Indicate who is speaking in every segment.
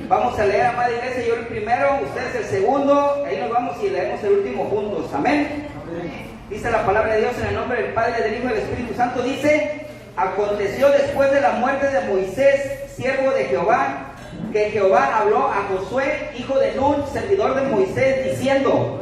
Speaker 1: Vamos a leer, amada iglesia, yo el primero, ustedes el segundo, ahí nos vamos y leemos el último juntos. Amén. Dice la palabra de Dios en el nombre del Padre, del Hijo y del Espíritu Santo. Dice: aconteció después de la muerte de Moisés, siervo de Jehová, que Jehová habló a Josué, hijo de Nun, servidor de Moisés, diciendo: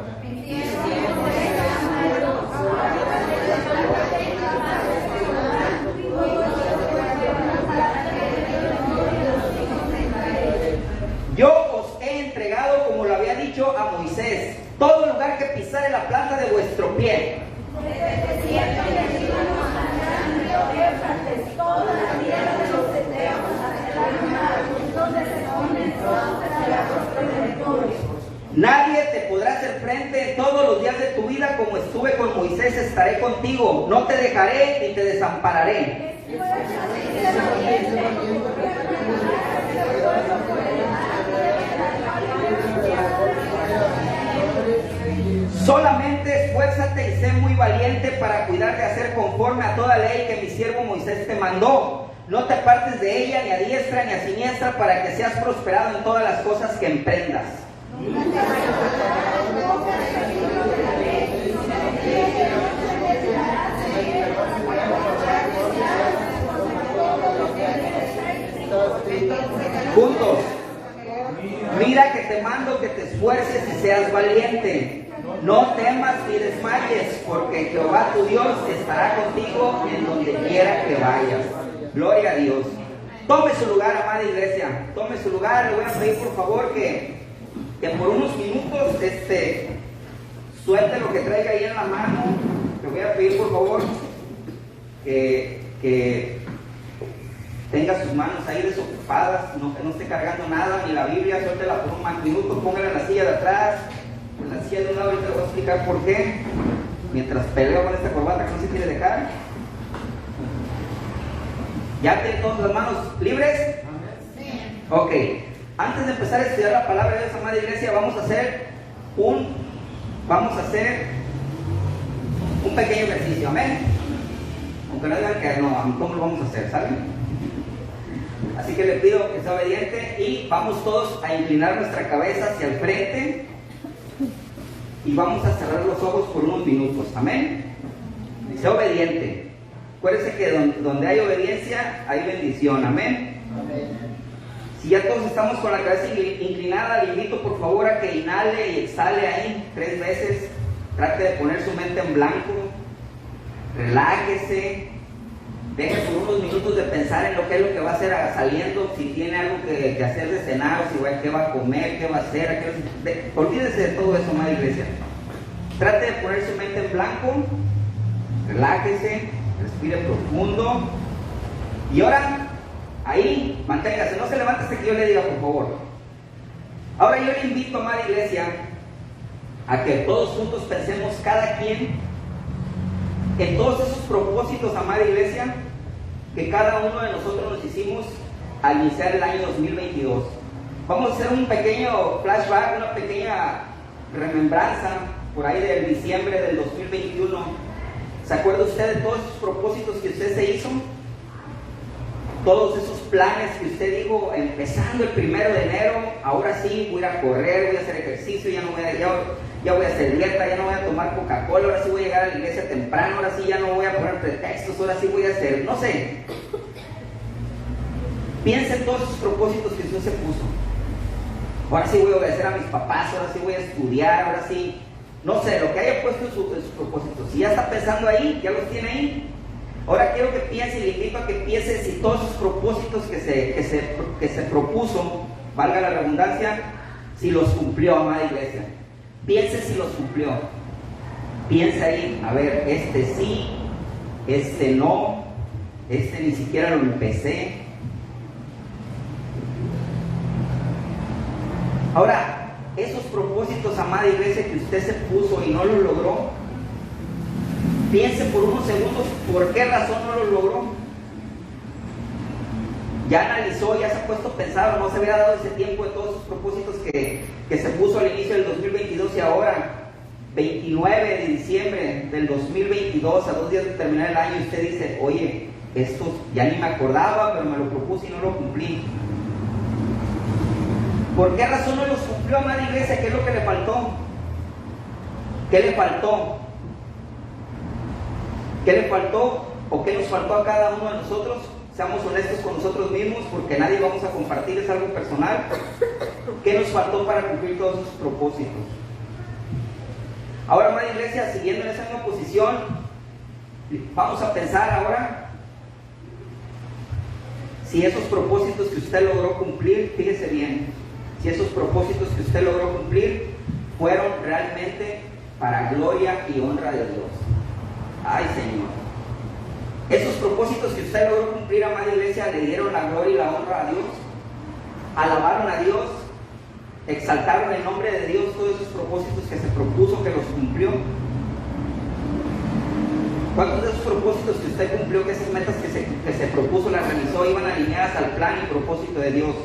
Speaker 1: yo os he entregado, como lo había dicho a Moisés, todo lugar que pisare la planta de vuestro pie. Nadie te podrá hacer frente todos los días de tu vida, como estuve con Moisés, estaré contigo. No te dejaré ni te desampararé. Solamente esfuérzate y sé muy valiente para cuidar de hacer conforme a toda ley que mi siervo Moisés te mandó. No te apartes de ella ni a diestra ni a siniestra, para que seas prosperado en todas las cosas que emprendas. Juntos. Mira que te mando que te esfuerces y seas valiente. No temas ni desmayes, porque Jehová tu Dios estará contigo en donde quiera que vayas. Gloria a Dios. Tome su lugar, amada iglesia. Tome su lugar. Le voy a pedir por favor que por unos minutos suelte lo que traiga ahí en la mano. Le voy a pedir por favor que tenga sus manos ahí desocupadas, que no esté cargando nada, ni la Biblia. Suéltela por un minuto, póngala en la silla de atrás, en la silla de un lado. Ahorita le voy a explicar por qué, mientras peleo con esta corbata que no se quiere dejar. ¿Ya tienen todas las manos libres? Sí. Ok. Antes de empezar a estudiar la palabra de Dios, amada iglesia, vamos a hacer un pequeño ejercicio. Amén. Aunque no digan que no, ¿cómo lo vamos a hacer? ¿Saben? Así que le pido que sea obediente y vamos todos a inclinar nuestra cabeza hacia el frente y vamos a cerrar los ojos por unos minutos. Amén. Sea obediente. Acuérdense que donde hay obediencia hay bendición. Amén. Amén. Si ya todos estamos con la cabeza inclinada, le invito por favor a que inhale y exhale ahí 3 veces. Trate de poner su mente en blanco. Relájese. Deje por unos minutos de pensar en lo que es lo que va a hacer saliendo. Si tiene algo que hacer de cenar, o si qué va a comer, qué va a hacer. Olvídese de todo eso, amada iglesia. Trate de poner su mente en blanco. Relájese. Respire profundo. Y ahora, ahí, manténgase. No se levante hasta que yo le diga, por favor. Ahora yo le invito, amada iglesia, a que todos juntos pensemos cada quien en todos esos propósitos, amada iglesia, que cada uno de nosotros nos hicimos al iniciar el año 2022. Vamos a hacer un pequeño flashback, una pequeña remembranza por ahí del diciembre del 2021. ¿Se acuerda usted de todos esos propósitos que usted se hizo? Todos esos planes que usted dijo, empezando el 1 de enero, ahora sí voy a ir a correr, voy a hacer ejercicio, ya voy a hacer dieta, ya no voy a tomar Coca-Cola, ahora sí voy a llegar a la iglesia temprano, ahora sí ya no voy a poner pretextos, ahora sí voy a hacer, no sé. Piense en todos esos propósitos que usted se puso. Ahora sí voy a obedecer a mis papás, ahora sí voy a estudiar, ahora sí, no sé, lo que haya puesto en sus propósitos. Si ya está pensando ahí, ya los tiene ahí. Ahora quiero que piense y le invito a que piense si todos esos propósitos que se propuso, valga la redundancia, si los cumplió, amada iglesia. Piense si los cumplió. Piensa ahí, a ver, este sí, este no, este ni siquiera lo empecé. Ahora, esos propósitos, amada iglesia, que usted se puso y no los logró, piense por unos segundos por qué razón no lo logró. Ya analizó, ya se ha puesto a pensar, no se hubiera dado ese tiempo de todos esos propósitos que se puso al inicio del 2022 y ahora, 29 de diciembre del 2022, a 2 días de terminar el año, usted dice, oye, esto ya ni me acordaba, pero me lo propuse y no lo cumplí. ¿Por qué razón no los cumplió, amada iglesia? ¿Qué es lo que le faltó? ¿Qué le faltó? ¿Qué le faltó o qué nos faltó a cada uno de nosotros? Seamos honestos con nosotros mismos, porque nadie vamos a compartir, es algo personal. ¿Qué nos faltó para cumplir todos esos propósitos? Ahora, amada iglesia, siguiendo en esa misma posición, vamos a pensar ahora si esos propósitos que usted logró cumplir, fíjese bien, si esos propósitos que usted logró cumplir fueron realmente para gloria y honra de Dios. Ay, Señor. Esos propósitos que usted logró cumplir, amada iglesia, le dieron la gloria y la honra a Dios, alabaron a Dios, exaltaron el nombre de Dios, todos esos propósitos que se propuso, que los cumplió. ¿Cuántos de esos propósitos que usted cumplió, que esas metas que se propuso, las realizó, iban alineadas al plan y propósito de Dios?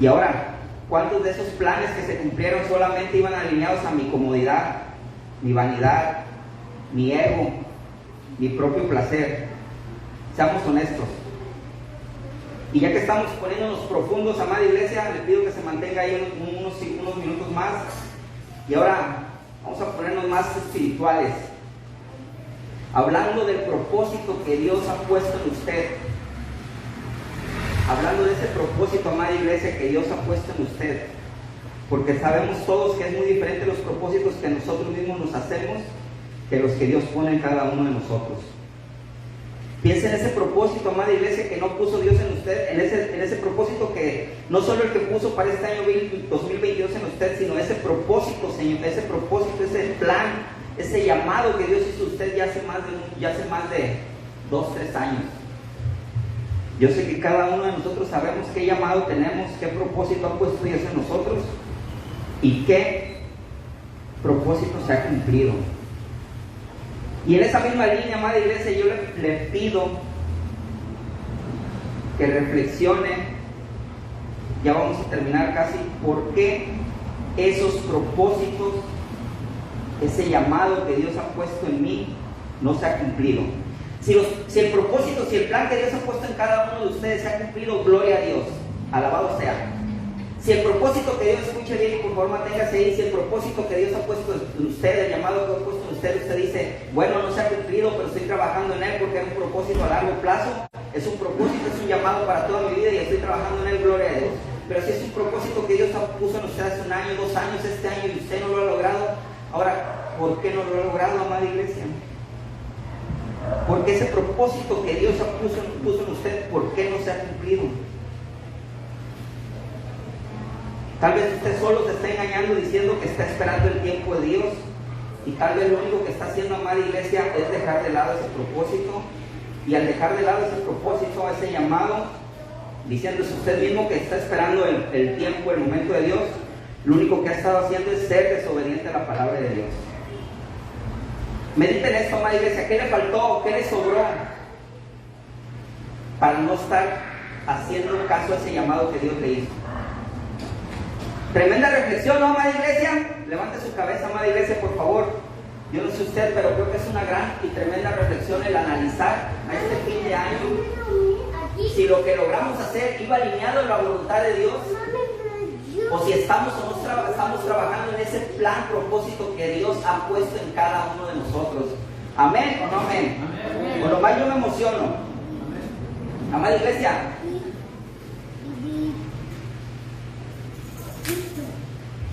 Speaker 1: Y ahora, ¿cuántos de esos planes que se cumplieron solamente iban alineados a mi comodidad, mi vanidad, mi ego, mi propio placer? Seamos honestos. Y ya que estamos poniéndonos profundos, amada iglesia, le pido que se mantenga ahí unos minutos más. Y ahora vamos a ponernos más espirituales, hablando del propósito que Dios ha puesto en usted. Hablando de ese propósito, amada iglesia, que Dios ha puesto en usted. Porque sabemos todos que es muy diferente los propósitos que nosotros mismos nos hacemos que los que Dios pone en cada uno de nosotros. Piensa en ese propósito, amada iglesia, que no puso Dios en usted, en ese propósito que no solo el que puso para este año 2022 en usted, sino ese propósito, Señor, ese propósito, ese plan, ese llamado que Dios hizo a usted ya hace más de 2-3 años. Yo sé que cada uno de nosotros sabemos qué llamado tenemos, qué propósito ha puesto Dios en nosotros y qué propósito se ha cumplido. Y en esa misma línea, amada iglesia, yo le pido que reflexione, ya vamos a terminar casi, por qué esos propósitos, ese llamado que Dios ha puesto en mí, no se ha cumplido. Si el propósito, si el plan que Dios ha puesto en cada uno de ustedes se ha cumplido, gloria a Dios, alabado sea. Si el propósito que Dios, escuche bien y por favor manténgase ahí, si el propósito que Dios ha puesto en usted, el llamado que ha puesto en usted dice, bueno, no se ha cumplido, pero estoy trabajando en él porque es un propósito a largo plazo, es un propósito, es un llamado para toda mi vida y estoy trabajando en él, gloria a Dios. Pero si es un propósito que Dios puso en usted hace 1 año, 2 años, este año y usted no lo ha logrado, ahora, ¿por qué no lo ha logrado, amada iglesia? Porque ese propósito que Dios puso en usted, ¿por qué no se ha cumplido? Tal vez usted solo se está engañando diciendo que está esperando el tiempo de Dios, y tal vez lo único que está haciendo, amada iglesia, es dejar de lado ese propósito. Y al dejar de lado ese propósito, ese llamado, diciéndose usted mismo que está esperando el tiempo, el momento de Dios, lo único que ha estado haciendo es ser desobediente a la palabra de Dios. Mediten esto, amada iglesia, ¿qué le faltó? ¿Qué le sobró para no estar haciendo caso a ese llamado que Dios le hizo? Tremenda reflexión, ¿no, amada iglesia? Levante su cabeza, amada iglesia, por favor. Yo no sé usted, pero creo que es una gran y tremenda reflexión el analizar a este fin de año si lo que logramos hacer iba alineado a la voluntad de Dios, o si estamos o no estamos trabajando en ese plan, propósito que Dios ha puesto en cada uno de nosotros. ¿Amén o no amén? Amén. Por lo más yo me emociono. Amada iglesia,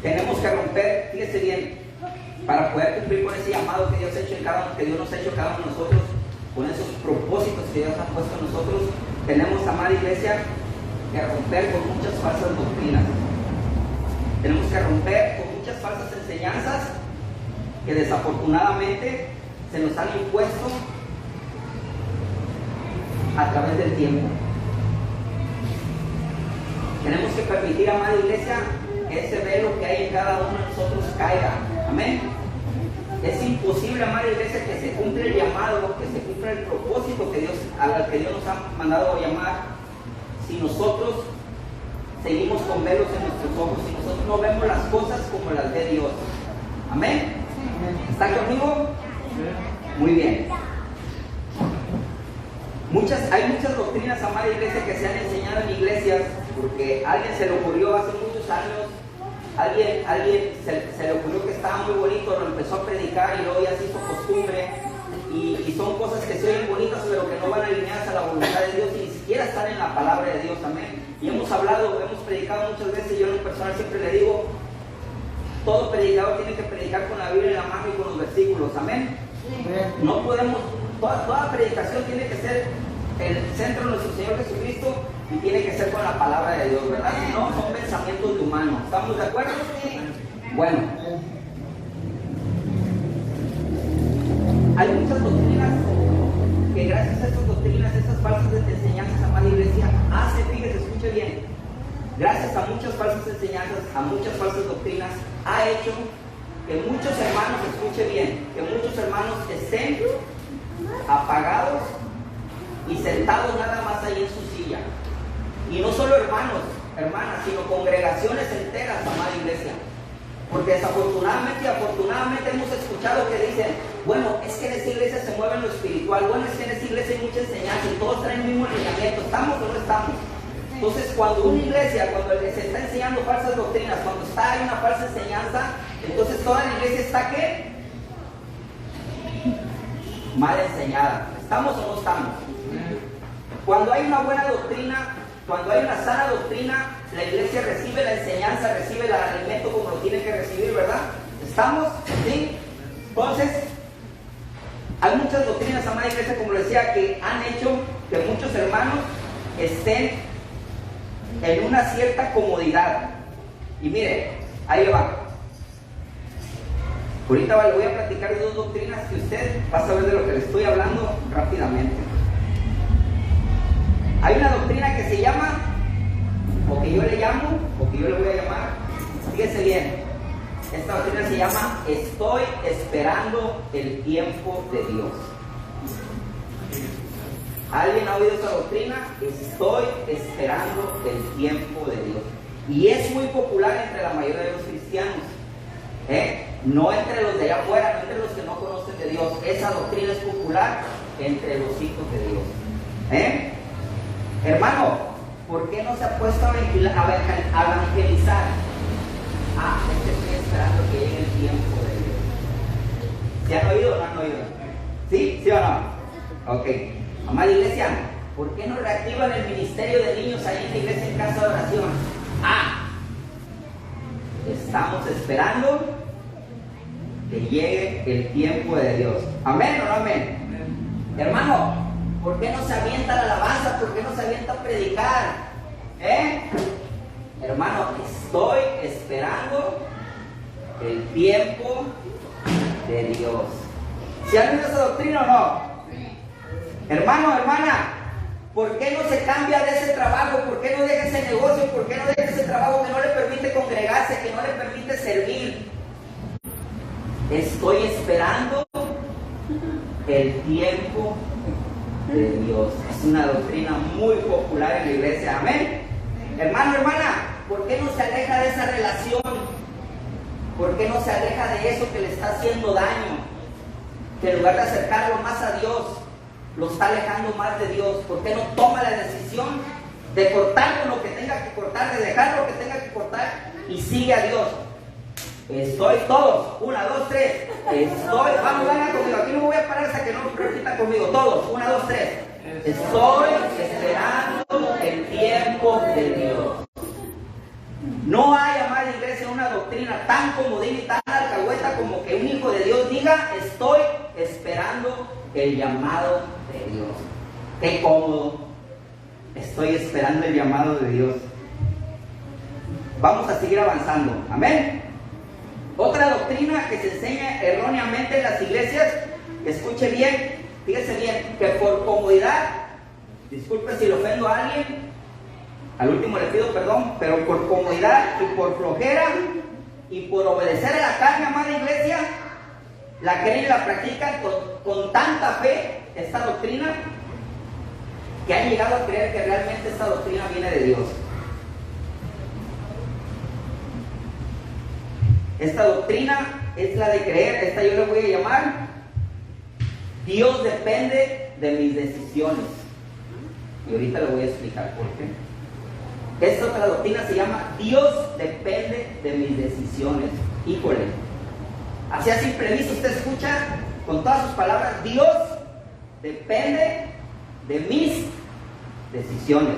Speaker 1: tenemos que romper, fíjese bien, para poder cumplir con ese llamado que Dios nos ha hecho en cada uno de nosotros, con esos propósitos que Dios ha puesto en nosotros, tenemos, amada iglesia, que romper con muchas falsas doctrinas. Tenemos que romper con muchas falsas enseñanzas que desafortunadamente se nos han impuesto a través del tiempo. Tenemos que permitir, amada iglesia, que ese velo que hay en cada uno de nosotros caiga. Amén. Es imposible, amada iglesia, que se cumpla el llamado, que se cumpla el propósito al que Dios nos ha mandado llamar, si nosotros seguimos con velos en nuestros ojos, si nosotros no vemos las cosas como las ve Dios. Amén. ¿Está conmigo? Muy bien. Hay muchas doctrinas, amada iglesia, que se han enseñado en iglesias por porque a alguien se le ocurrió hace muchos años, alguien se le ocurrió que estaba muy bonito, lo empezó a predicar y luego ya se hizo costumbre, y son cosas que se oyen bonitas pero que no van alineadas a la voluntad de Dios y ni siquiera están en la palabra de Dios, amén. Y hemos predicado muchas veces, yo en lo personal siempre le digo, todo predicador tiene que predicar con la Biblia en la mano y con los versículos, amén. No podemos, toda predicación tiene que ser el centro de nuestro Señor Jesucristo y tiene que ser con la palabra de Dios, ¿verdad? Si no, son pensamientos de humanos. ¿Estamos de acuerdo? Bueno, hay muchas doctrinas que gracias a estas doctrinas, estas falsas enseñanzas, amada iglesia, fíjese, escuche bien, gracias a muchas falsas enseñanzas, a muchas falsas doctrinas, ha hecho que muchos hermanos, escuche bien, que muchos hermanos estén apagados y sentados nada más ahí en su silla. Y no solo hermanos, hermanas, sino congregaciones enteras, amada iglesia. Porque desafortunadamente y afortunadamente hemos escuchado que dicen, bueno, es que en esa iglesia se mueve en lo espiritual, bueno, es que en esa iglesia hay mucha enseñanza y todos traen el mismo alineamiento, ¿estamos o no estamos? Entonces, cuando una iglesia, cuando se está enseñando falsas doctrinas, cuando hay una falsa enseñanza, entonces toda la iglesia está, ¿qué? Mal enseñada. ¿Estamos o no estamos? Cuando hay una buena doctrina, cuando hay una sana doctrina, la iglesia recibe la enseñanza, recibe el alimento como lo tiene que recibir, ¿verdad? ¿Estamos? ¿Sí? Entonces, hay muchas doctrinas, amada iglesia, como lo decía, que han hecho que muchos hermanos estén en una cierta comodidad. Y mire, ahí le va. Ahorita le voy a platicar de dos doctrinas que usted va a saber de lo que le estoy hablando rápidamente. Hay una doctrina que se llama, o que yo le llamo, o que yo le voy a llamar, fíjese bien, esta doctrina se llama estoy esperando el tiempo de Dios. ¿Alguien ha oído esta doctrina? Estoy esperando el tiempo de Dios. Y es muy popular entre la mayoría de los cristianos, no entre los de allá afuera, no entre los que no conocen de Dios. Esa doctrina es popular entre los hijos de Dios. Hermano, ¿por qué no se ha puesto a evangelizar? Estoy esperando que llegue el tiempo de Dios. ¿Se han oído o no han oído? ¿Sí? ¿Sí o no? Ok. Amada iglesia, ¿por qué no reactivan el ministerio de niños ahí en la iglesia en casa de oración? Estamos esperando que llegue el tiempo de Dios. ¿Amén o no amén? Hermano, ¿por qué no se avienta la alabanza? ¿Por qué no se avienta a predicar? Hermano, estoy esperando el tiempo de Dios. ¿Se han oído esa doctrina o no? Hermano, hermana, ¿por qué no se cambia de ese trabajo? ¿Por qué no deja ese negocio? ¿Por qué no deja ese trabajo que no le permite congregarse, que no le permite servir? Estoy esperando el tiempo de Dios. Es una doctrina muy popular en la iglesia. Amén. Hermano, hermana, ¿por qué no se aleja de esa relación? ¿Por qué no se aleja de eso que le está haciendo daño? Que en lugar de acercarlo más a Dios, lo está alejando más de Dios. ¿Por qué no toma la decisión de cortar con lo que tenga que cortar, de dejar lo que tenga que cortar y sigue a Dios? Estoy todos, 1, 2, 3. Vamos, vengan conmigo. Aquí no me voy a parar hasta que no lo repitan conmigo. Todos, 1, 2, 3. Estoy esperando el tiempo de Dios. No hay, amada iglesia, una doctrina tan comodina y tan alcahueta como que un hijo de Dios diga: estoy esperando el llamado de Dios. Qué cómodo. Estoy esperando el llamado de Dios. Vamos a seguir avanzando. Amén. Otra doctrina que se enseña erróneamente en las iglesias, escuche bien, fíjese bien, que por comodidad, disculpe si le ofendo a alguien, al último le pido perdón, pero por comodidad y por flojera y por obedecer a la carne, amada iglesia, la creen y la practican con tanta fe, esta doctrina, que han llegado a creer que realmente esta doctrina viene de Dios. Esta doctrina es la de creer, esta yo le voy a llamar: Dios depende de mis decisiones. Y ahorita le voy a explicar por qué. Esta otra doctrina se llama Dios depende de mis decisiones. Híjole, así a simple vista usted escucha con todas sus palabras, Dios depende de mis decisiones.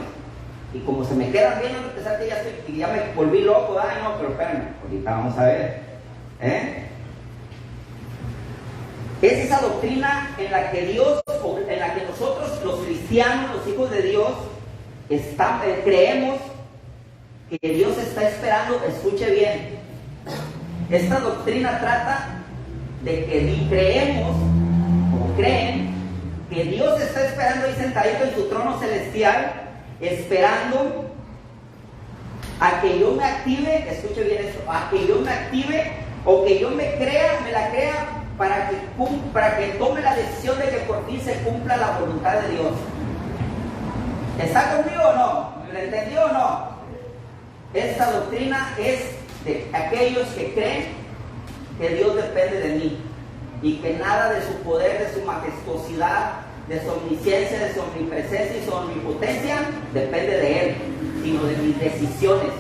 Speaker 1: Y como se me quedan viendo, a pesar que ya me volví loco, ay no, pero espérame, ahorita vamos a ver. Es esa doctrina en la que Dios, en la que nosotros, los cristianos, los hijos de Dios, creemos que Dios está esperando. Escuche bien, esta doctrina trata de que creemos o creen que Dios está esperando ahí sentadito en su trono celestial, esperando a que yo me active. Escuche bien esto, a que yo me active o que yo me la crea para que tome la decisión de que por fin se cumpla la voluntad de Dios. ¿Está conmigo o no? ¿Me entendió o no? Esta doctrina es de aquellos que creen que Dios depende de mí y que nada de su poder, de su majestuosidad, de su omnisciencia, de su omnipresencia y su omnipotencia depende de Él, sino de mis decisiones.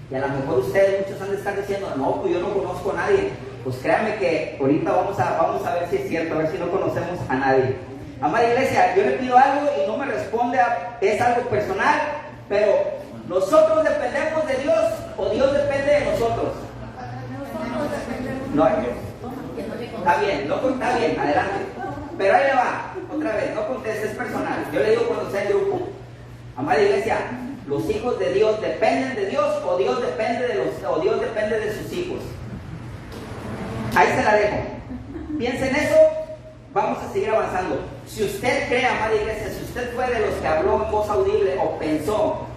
Speaker 1: Y a lo mejor ustedes, muchos han de estar diciendo, no, pues yo no conozco a nadie. Pues créanme que ahorita vamos a ver si es cierto, a ver si no conocemos a nadie. Amada iglesia, yo le pido algo y no me responde, es algo personal, pero ¿nosotros dependemos de Dios o Dios depende de nosotros? No, está bien, adelante. Pero ahí le va, otra vez, no conteste, es personal. Yo le digo cuando sea en grupo. Amada iglesia, ¿los hijos de Dios dependen de Dios o Dios depende de sus hijos? Ahí se la dejo. Piensa en eso, vamos a seguir avanzando. Si usted cree, amada iglesia, si usted fue de los que habló en voz audible o pensó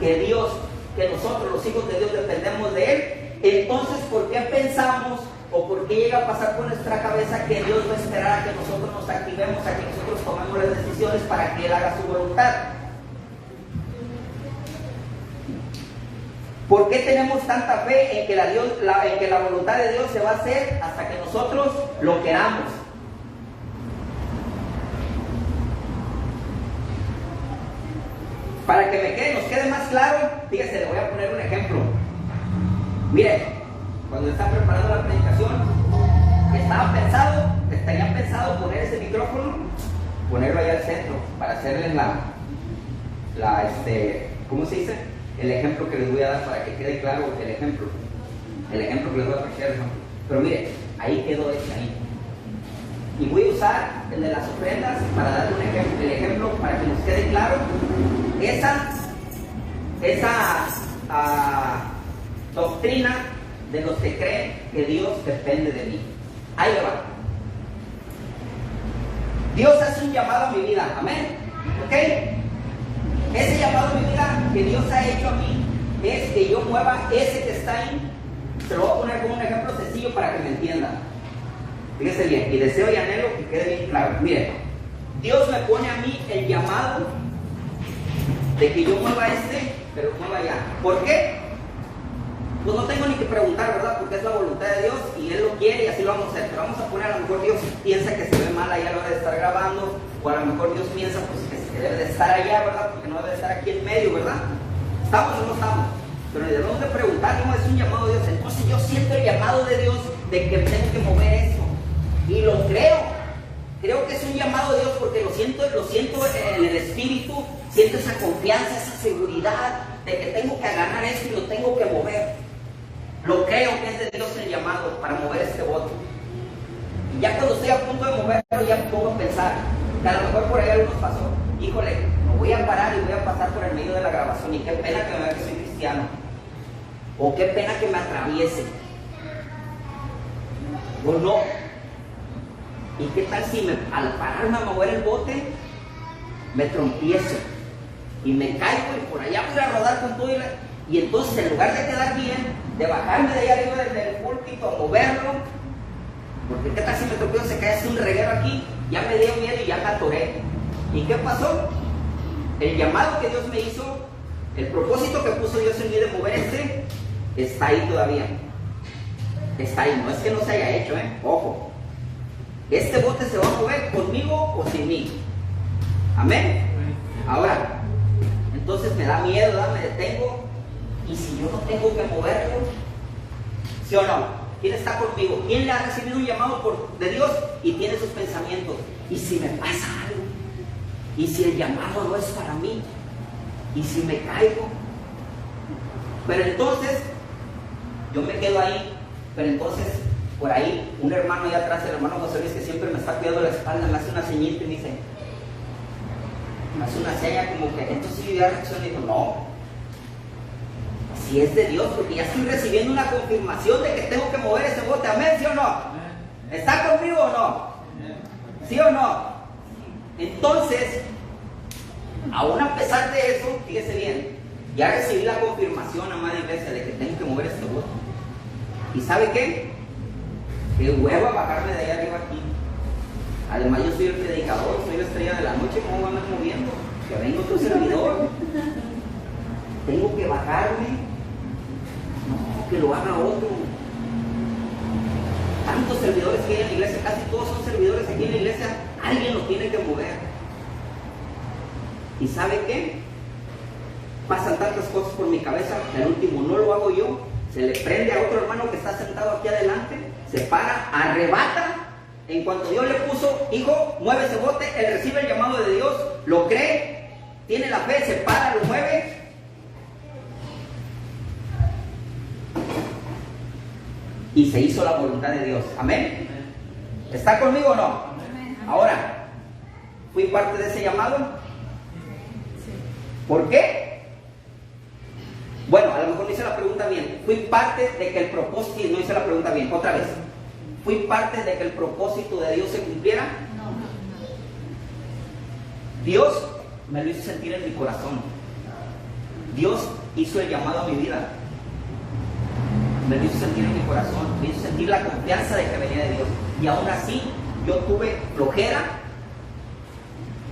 Speaker 1: que nosotros los hijos de Dios dependemos de Él, entonces ¿por qué pensamos o por qué llega a pasar por nuestra cabeza que Dios va a esperar a que nosotros nos activemos, a que nosotros tomemos las decisiones para que Él haga su voluntad? ¿Por qué tenemos tanta fe en que la voluntad de Dios se va a hacer hasta que nosotros lo queramos? Para que nos quede más claro, fíjese, le voy a poner un ejemplo. Mire, cuando estaba preparando la predicación, tenía pensado poner ese micrófono, ponerlo allá al centro, para hacerles ¿cómo se dice? El ejemplo que les voy a dar para que quede claro el ejemplo que les voy a ofrecer. Pero mire, ahí quedó ahí. Y voy a usar el de las ofrendas para darle el ejemplo para que nos quede claro esa doctrina de los que creen que Dios depende de mí. Ahí le va. Dios hace un llamado a mi vida, amén. ¿Ok? Ese llamado a mi vida que Dios ha hecho a mí es que yo mueva ese que está ahí. Se lo voy a poner como un ejemplo sencillo para que me entiendan. Fíjense bien, y deseo y anhelo que quede bien claro. Miren, Dios me pone a mí el llamado de que yo mueva pero mueva allá. ¿Por qué? Pues no tengo ni que preguntar, ¿verdad? Porque es la voluntad de Dios y Él lo quiere y así lo vamos a hacer. Pero vamos a poner, a lo mejor Dios piensa que se ve mal allá a la hora de estar grabando, o a lo mejor Dios piensa pues que debe de estar allá, ¿verdad? Porque no debe de estar aquí en medio, ¿verdad? ¿Estamos o no estamos? Pero debemos de preguntar cómo es un llamado de Dios. Entonces yo siento el llamado de Dios de que tengo que mover esto. Y lo creo. Creo que es un llamado de Dios porque lo siento en el espíritu, siento esa confianza, esa seguridad de que tengo que agarrar esto y lo tengo que mover. Lo creo que es de Dios el llamado para mover este bote. Y ya cuando estoy a punto de moverlo, ya me pongo a pensar que a lo mejor por ahí algo nos pasó. Híjole, me voy a parar y voy a pasar por el medio de la grabación y qué pena que me vea que soy cristiano. O qué pena que me atraviese. O no. ¿Y qué tal si al pararme a mover el bote me trompiezo y me caigo y por allá voy a rodar con todo y entonces en lugar de quedar bien, de bajarme de allá arriba del púlpito a moverlo, porque qué tal si me tropiezo, se cae así un reguero aquí, ya me dio miedo y ya me atoré? ¿Y qué pasó? El llamado que Dios me hizo, el propósito que puso Dios en mí de mover está ahí todavía. Está ahí, no es que no se haya hecho, ojo. Este bote se va a mover conmigo o sin mí. Amén. Ahora, entonces me da miedo, ¿verdad? Me detengo. ¿Y si yo no tengo que moverlo? ¿Sí o no? ¿Quién está conmigo? ¿Quién le ha recibido un llamado de Dios y tiene sus pensamientos? ¿Y si me pasa algo? ¿Y si el llamado no es para mí? ¿Y si me caigo? Pero entonces, yo me quedo ahí. Pero entonces, por ahí, un hermano allá atrás, el hermano José Luis, que siempre me está cuidando la espalda, me hace una señita y me dice, me hace una seña como que, entonces yo ya reacciono y digo, no. Si es de Dios, porque ya estoy recibiendo una confirmación de que tengo que mover ese bote. Amén, ¿sí o no? ¿Está conmigo o no? ¿Sí o no? Entonces, aún a pesar de eso, fíjese bien, ya recibí la confirmación, amada iglesia, de que tengo que mover este bote. ¿Y sabe qué? Qué hueva bajarme de ahí arriba aquí. Además, yo soy el predicador, soy la estrella de la noche. ¿Cómo van a ir moviendo? Que venga otro servidor. Tengo que bajarme. No, que lo haga otro. Tantos servidores que hay en la iglesia, casi todos son servidores aquí en la iglesia. Alguien lo tiene que mover. ¿Y sabe qué? Pasan tantas cosas por mi cabeza que al último no lo hago yo. Se le prende a otro hermano que está sentado aquí adelante, se para, arrebata. En cuanto Dios le puso, hijo, mueve ese bote, él recibe el llamado de Dios, lo cree, tiene la fe, se para, lo mueve. Y se hizo la voluntad de Dios. Amén. ¿Está conmigo o no? Ahora, ¿fui parte de ese llamado? ¿Por qué? Bueno, a lo mejor no hice la pregunta bien. ¿Fui parte de que el propósito, no hice la pregunta bien, otra vez? ¿Fui parte de que el propósito de Dios se cumpliera? No. Dios me lo hizo sentir en mi corazón. Dios hizo el llamado a mi vida. Me lo hizo sentir en mi corazón. Me hizo sentir la confianza de que venía de Dios. Y aún así, yo tuve flojera,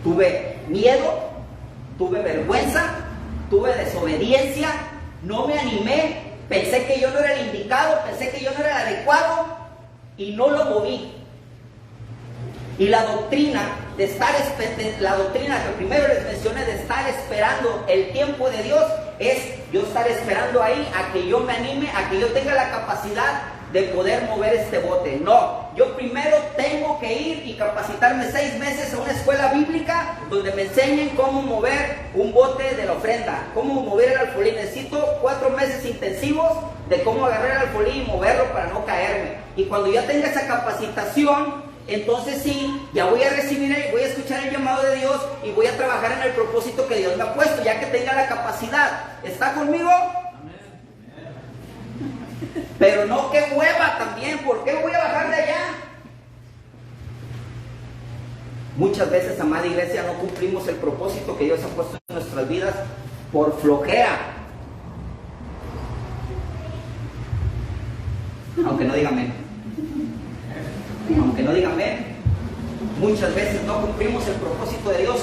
Speaker 1: tuve miedo, tuve vergüenza, tuve desobediencia, no me animé, pensé que yo no era el indicado, pensé que yo no era el adecuado y no lo moví. Y la doctrina de estar, la doctrina que primero les mencioné de estar esperando el tiempo de Dios, es yo estar esperando ahí a que yo me anime, a que yo tenga la capacidad de poder mover este bote. No, yo primero tengo que ir y capacitarme 6 meses a una escuela bíblica donde me enseñen cómo mover un bote de la ofrenda, cómo mover el alfolí. Necesito 4 meses intensivos de cómo agarrar el alfolí y moverlo para no caerme. Y cuando ya tenga esa capacitación, entonces sí, ya voy a recibir, voy a escuchar el llamado de Dios y voy a trabajar en el propósito que Dios me ha puesto, ya que tenga la capacidad. ¿Está conmigo? Pero no, que hueva también. ¿Por qué voy a bajar de allá? Muchas veces, amada iglesia, no cumplimos el propósito que Dios ha puesto en nuestras vidas por flojera. Aunque no digan amén. Aunque no digan amén. Muchas veces no cumplimos el propósito de Dios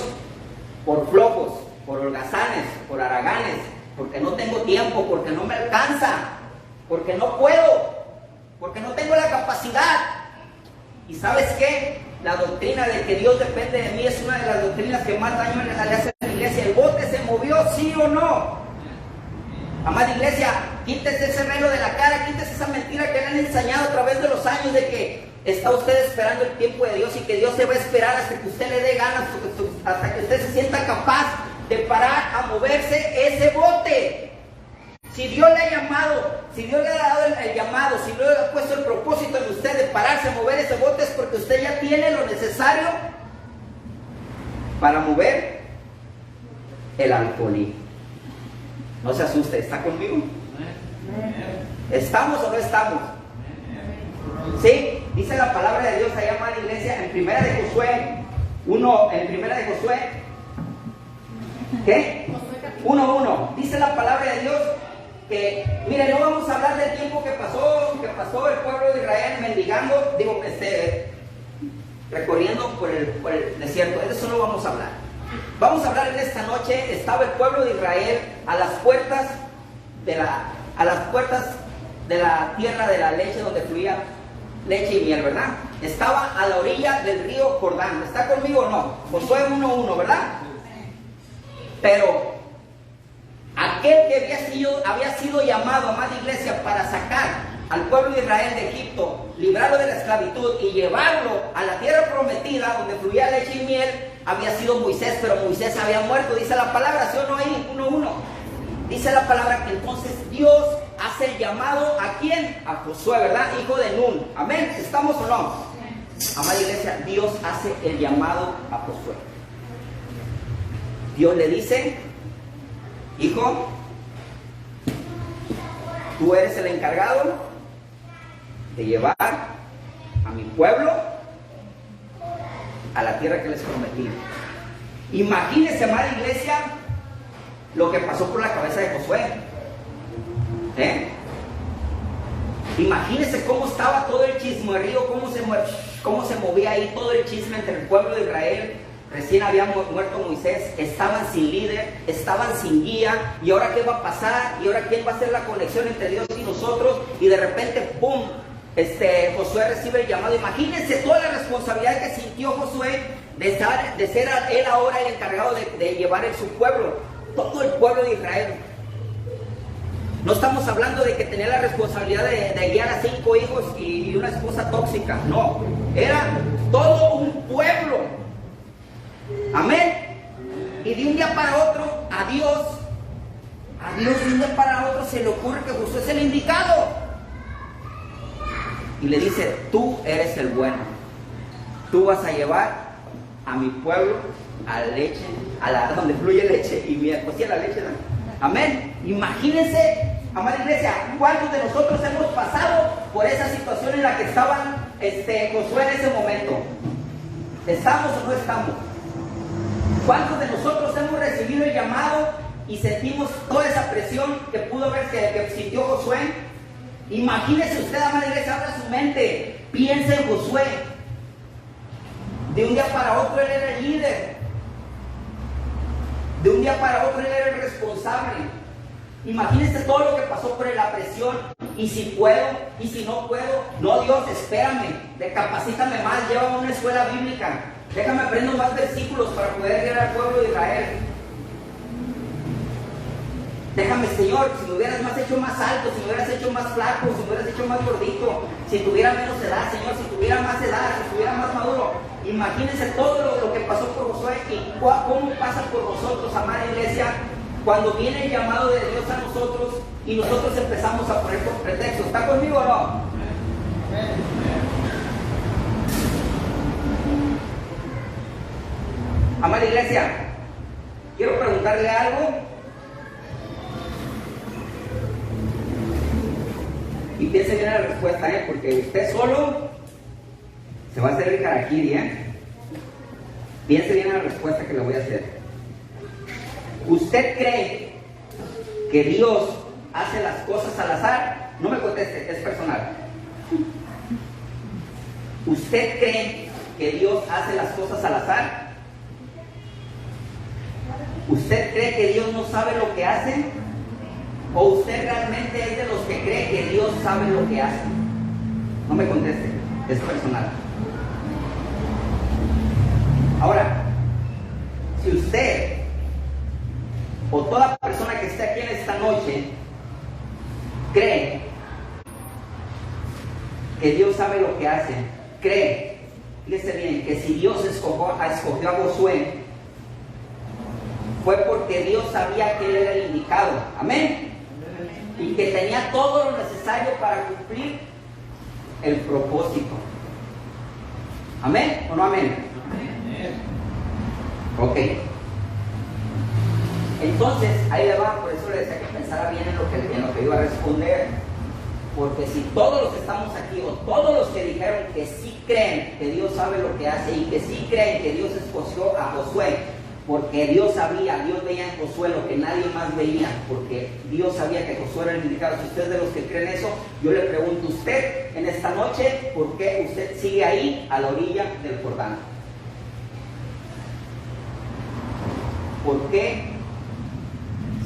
Speaker 1: por flojos, por holgazanes, por haraganes, porque no tengo tiempo, porque no me alcanza, porque no puedo, porque no tengo la capacidad. ¿Y sabes qué? La doctrina de que Dios depende de mí es una de las doctrinas que más daño le hace a la iglesia. ¿El bote se movió, sí o no? Amada iglesia, quítese ese velo de la cara, quítese esa mentira que le han enseñado a través de los años de que está usted esperando el tiempo de Dios y que Dios se va a esperar hasta que usted le dé ganas, hasta que usted se sienta capaz de parar a moverse ese bote. Si Dios le ha llamado, si Dios le ha dado el llamado, si Dios le ha puesto el propósito en usted de pararse a mover ese bote, es porque usted ya tiene lo necesario para mover el alfolí. No se asuste, ¿está conmigo? ¿Estamos o no estamos? Sí, dice la palabra de Dios allá, amada iglesia, en primera de Josué 1, en primera de Josué, ¿qué? 1:1, dice la palabra de Dios que, mire, no vamos a hablar del tiempo que pasó el pueblo de Israel mendigando, recorriendo por el desierto. De eso no vamos a hablar. Vamos a hablar en esta noche. Estaba el pueblo de Israel a las puertas de la tierra de la leche, donde fluía leche y miel, ¿verdad? Estaba a la orilla del río Jordán. ¿Está conmigo o no? Josué 1:1, ¿verdad? Pero aquel que había sido llamado, amada iglesia, para sacar al pueblo de Israel de Egipto, librarlo de la esclavitud y llevarlo a la tierra prometida donde fluía leche y miel, había sido Moisés, pero Moisés había muerto, dice la palabra, ¿sí o no? Ahí, 1:1. Dice la palabra que entonces Dios hace el llamado, ¿a quién? A Josué, ¿verdad? Hijo de Nun. Amén. ¿Estamos o no? Amada iglesia, Dios hace el llamado a Josué. Dios le dice: hijo, tú eres el encargado de llevar a mi pueblo a la tierra que les prometí. Imagínense, amada iglesia, lo que pasó por la cabeza de Josué. Imagínense cómo estaba todo el chismerío, cómo se movía ahí todo el chisme entre el pueblo de Israel. Recién había muerto Moisés, estaban sin líder, estaban sin guía, y ahora qué va a pasar, y ahora quién va a hacer la conexión entre Dios y nosotros, y de repente, ¡pum!, Josué recibe el llamado. Imagínense toda la responsabilidad que sintió Josué de ser él ahora el encargado de llevar en su pueblo, todo el pueblo de Israel. No estamos hablando de que tenía la responsabilidad de guiar a 5 hijos y una esposa tóxica, no, era todo un pueblo. Amén. Y de un día para otro, a Dios de un día para otro se le ocurre que Josué es el indicado. Y le dice: tú eres el bueno. Tú vas a llevar a mi pueblo a leche, donde fluye leche y miel. Pues sí, a la leche, ¿no? Amén. Imagínense, amada iglesia, ¿cuántos de nosotros hemos pasado por esa situación en la que estaban Josué en ese momento? ¿Estamos o no estamos? ¿Cuántos de nosotros hemos recibido el llamado y sentimos toda esa presión que pudo ver que sintió Josué? Imagínese usted, amada iglesia, abra su mente, piensa en Josué. De un día para otro él era el líder. De un día para otro él era el responsable. Imagínese todo lo que pasó por la presión. Y si puedo, y si no puedo. No, Dios, espérame, capacítame más, llévame a una escuela bíblica. Déjame aprender más versículos para poder guiar al pueblo de Israel. Déjame, Señor, si me hubieras hecho más alto, si me hubieras hecho más flaco, si me hubieras hecho más gordito, si tuviera menos edad, Señor, si tuviera más edad, si estuviera más maduro. Imagínense todo lo que pasó por Josué y cómo pasa por nosotros, amada iglesia, cuando viene el llamado de Dios a nosotros y nosotros empezamos a poner por pretexto. ¿Está conmigo o no? Amada iglesia, quiero preguntarle algo. Y piense bien en la respuesta, porque usted solo se va a hacer el harakiri, Piense bien en la respuesta que le voy a hacer. ¿Usted cree que Dios hace las cosas al azar? No me conteste, es personal. ¿Usted cree que Dios hace las cosas al azar? ¿Usted cree que Dios no sabe lo que hace? ¿O usted realmente es de los que cree que Dios sabe lo que hace? No me conteste, es personal. Ahora, si usted o toda persona que esté aquí en esta noche cree que Dios sabe lo que hace, cree, fíjese bien, que si Dios escogió a Josué, fue porque Dios sabía que él era el indicado. Amén. Y que tenía todo lo necesario para cumplir el propósito. ¿Amén o no amén? Ok. Entonces, ahí le va, por eso le decía que pensara bien en lo que iba a responder. Porque si todos los que estamos aquí, o todos los que dijeron que sí creen que Dios sabe lo que hace, y que sí creen que Dios escogió a Josué, porque Dios veía en Josué lo que nadie más veía, porque Dios sabía que Josué era el indicado. Si usted es de los que creen eso, yo le pregunto a usted en esta noche, ¿por qué usted sigue ahí a la orilla del Jordán? ¿Por qué?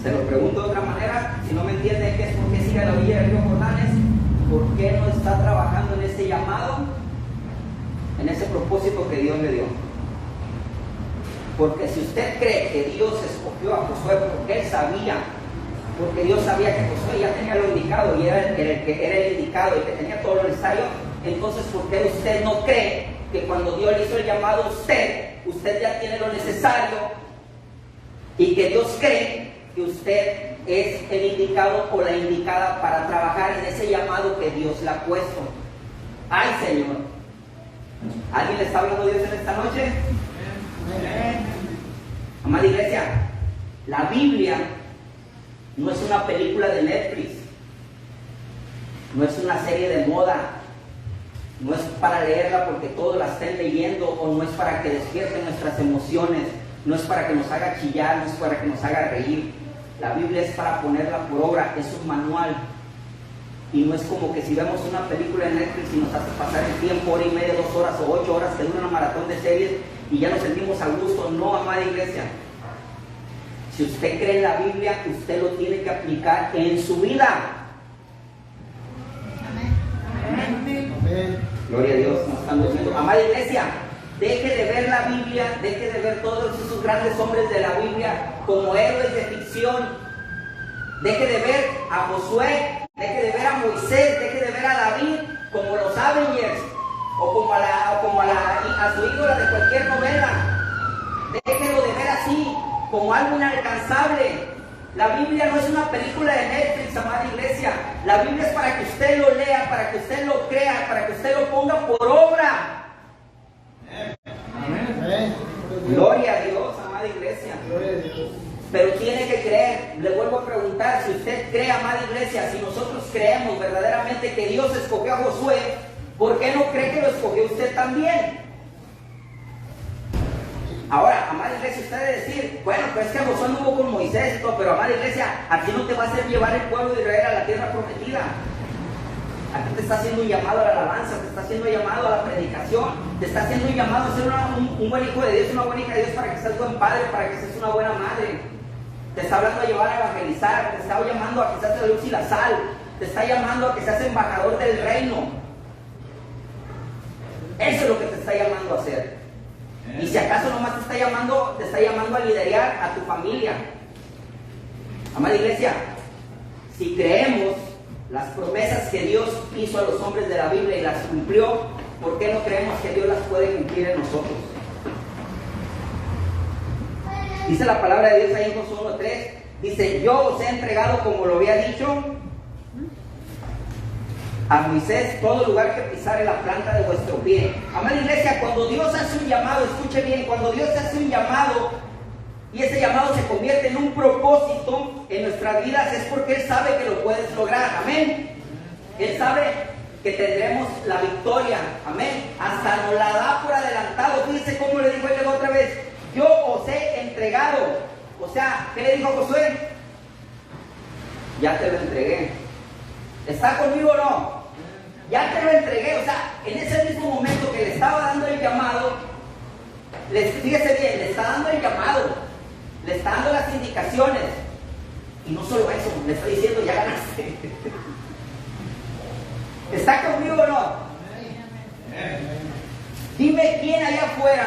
Speaker 1: Se lo pregunto de otra manera, si no me entiende qué es por qué sigue a la orilla del río Jordán, es ¿por qué no está trabajando en ese llamado, en ese propósito que Dios le dio? Porque si usted cree que Dios escogió a Josué porque él sabía, porque Dios sabía que Josué ya tenía lo indicado y era el que era el indicado, el que tenía todo lo necesario. Entonces, ¿por qué usted no cree que cuando Dios le hizo el llamado a usted ya tiene lo necesario y que Dios cree que usted es el indicado o la indicada para trabajar en ese llamado que Dios le ha puesto? ¡Ay, Señor! ¿Alguien le está hablando a Dios en esta noche? Amada iglesia, la Biblia no es una película de Netflix, no es una serie de moda, no es para leerla porque todos la estén leyendo, o no es para que despierte nuestras emociones, no es para que nos haga chillar, no es para que nos haga reír. La Biblia es para ponerla por obra, es un manual. Y no es como que si vemos una película en Netflix y nos hace pasar el tiempo, hora y media, 2 horas o 8 horas, que dura una maratón de series y ya nos sentimos a gusto. No, amada iglesia. Si usted cree en la Biblia, usted lo tiene que aplicar en su vida. Amén. Gloria a Dios, nos están diciendo. Amada iglesia, deje de ver la Biblia, deje de ver todos esos grandes hombres de la Biblia como héroes de ficción. Deje de ver a Josué, deje de ver a Moisés, deje de ver a David como los Avengers o como a su ídola de cualquier novela. Déjelo de ver así, como algo inalcanzable. La Biblia no es una película de Netflix, amada iglesia. La Biblia es para que usted lo lea, para que usted lo crea, para que usted lo ponga por obra. Amén. Gloria a Dios, amada iglesia. Gloria a Dios. Pero tiene que creer. Le vuelvo a preguntar, si usted cree, amada iglesia, si nosotros creemos verdaderamente que Dios escogió a Josué, ¿por qué no cree que lo escogió usted también? Ahora, amada iglesia, usted debe decir, bueno, pues es que Josué no hubo con Moisés y todo, pero amada iglesia, a ti no te va a hacer llevar el pueblo de Israel a la tierra prometida. A ti te está haciendo un llamado a la alabanza, te está haciendo un llamado a la predicación, te está haciendo un llamado a ser un buen hijo de Dios, una buena hija de Dios, para que seas buen padre, para que seas una buena madre. Te está hablando a llevar a evangelizar, te está llamando a que seas la luz y la sal, te está llamando a que seas embajador del reino. Eso es lo que te está llamando a hacer. Y si acaso nomás te está llamando a liderar a tu familia. Amada iglesia, si creemos las promesas que Dios hizo a los hombres de la Biblia y las cumplió, ¿por qué no creemos que Dios las puede cumplir en nosotros? Dice la palabra de Dios ahí en Josué 1:3, dice, yo os he entregado, como lo había dicho a Moisés, todo lugar que pisare la planta de vuestro pie. Amada iglesia, cuando Dios hace un llamado, escuche bien, cuando Dios hace un llamado y ese llamado se convierte en un propósito en nuestras vidas, es porque Él sabe que lo puedes lograr. Amén. Él sabe que tendremos la victoria. Amén. Hasta nos la da por adelantado. Fíjense cómo le dijo Él otra vez, yo os he entregado. O sea, ¿qué le dijo Josué? Ya te lo entregué. ¿Está conmigo o no? Ya te lo entregué. O sea, en ese mismo momento que le estaba dando el llamado, fíjese bien, le está dando el llamado, le está dando las indicaciones. Y no solo eso, le está diciendo, ya ganaste. ¿Está conmigo o no? Dime quién allá afuera,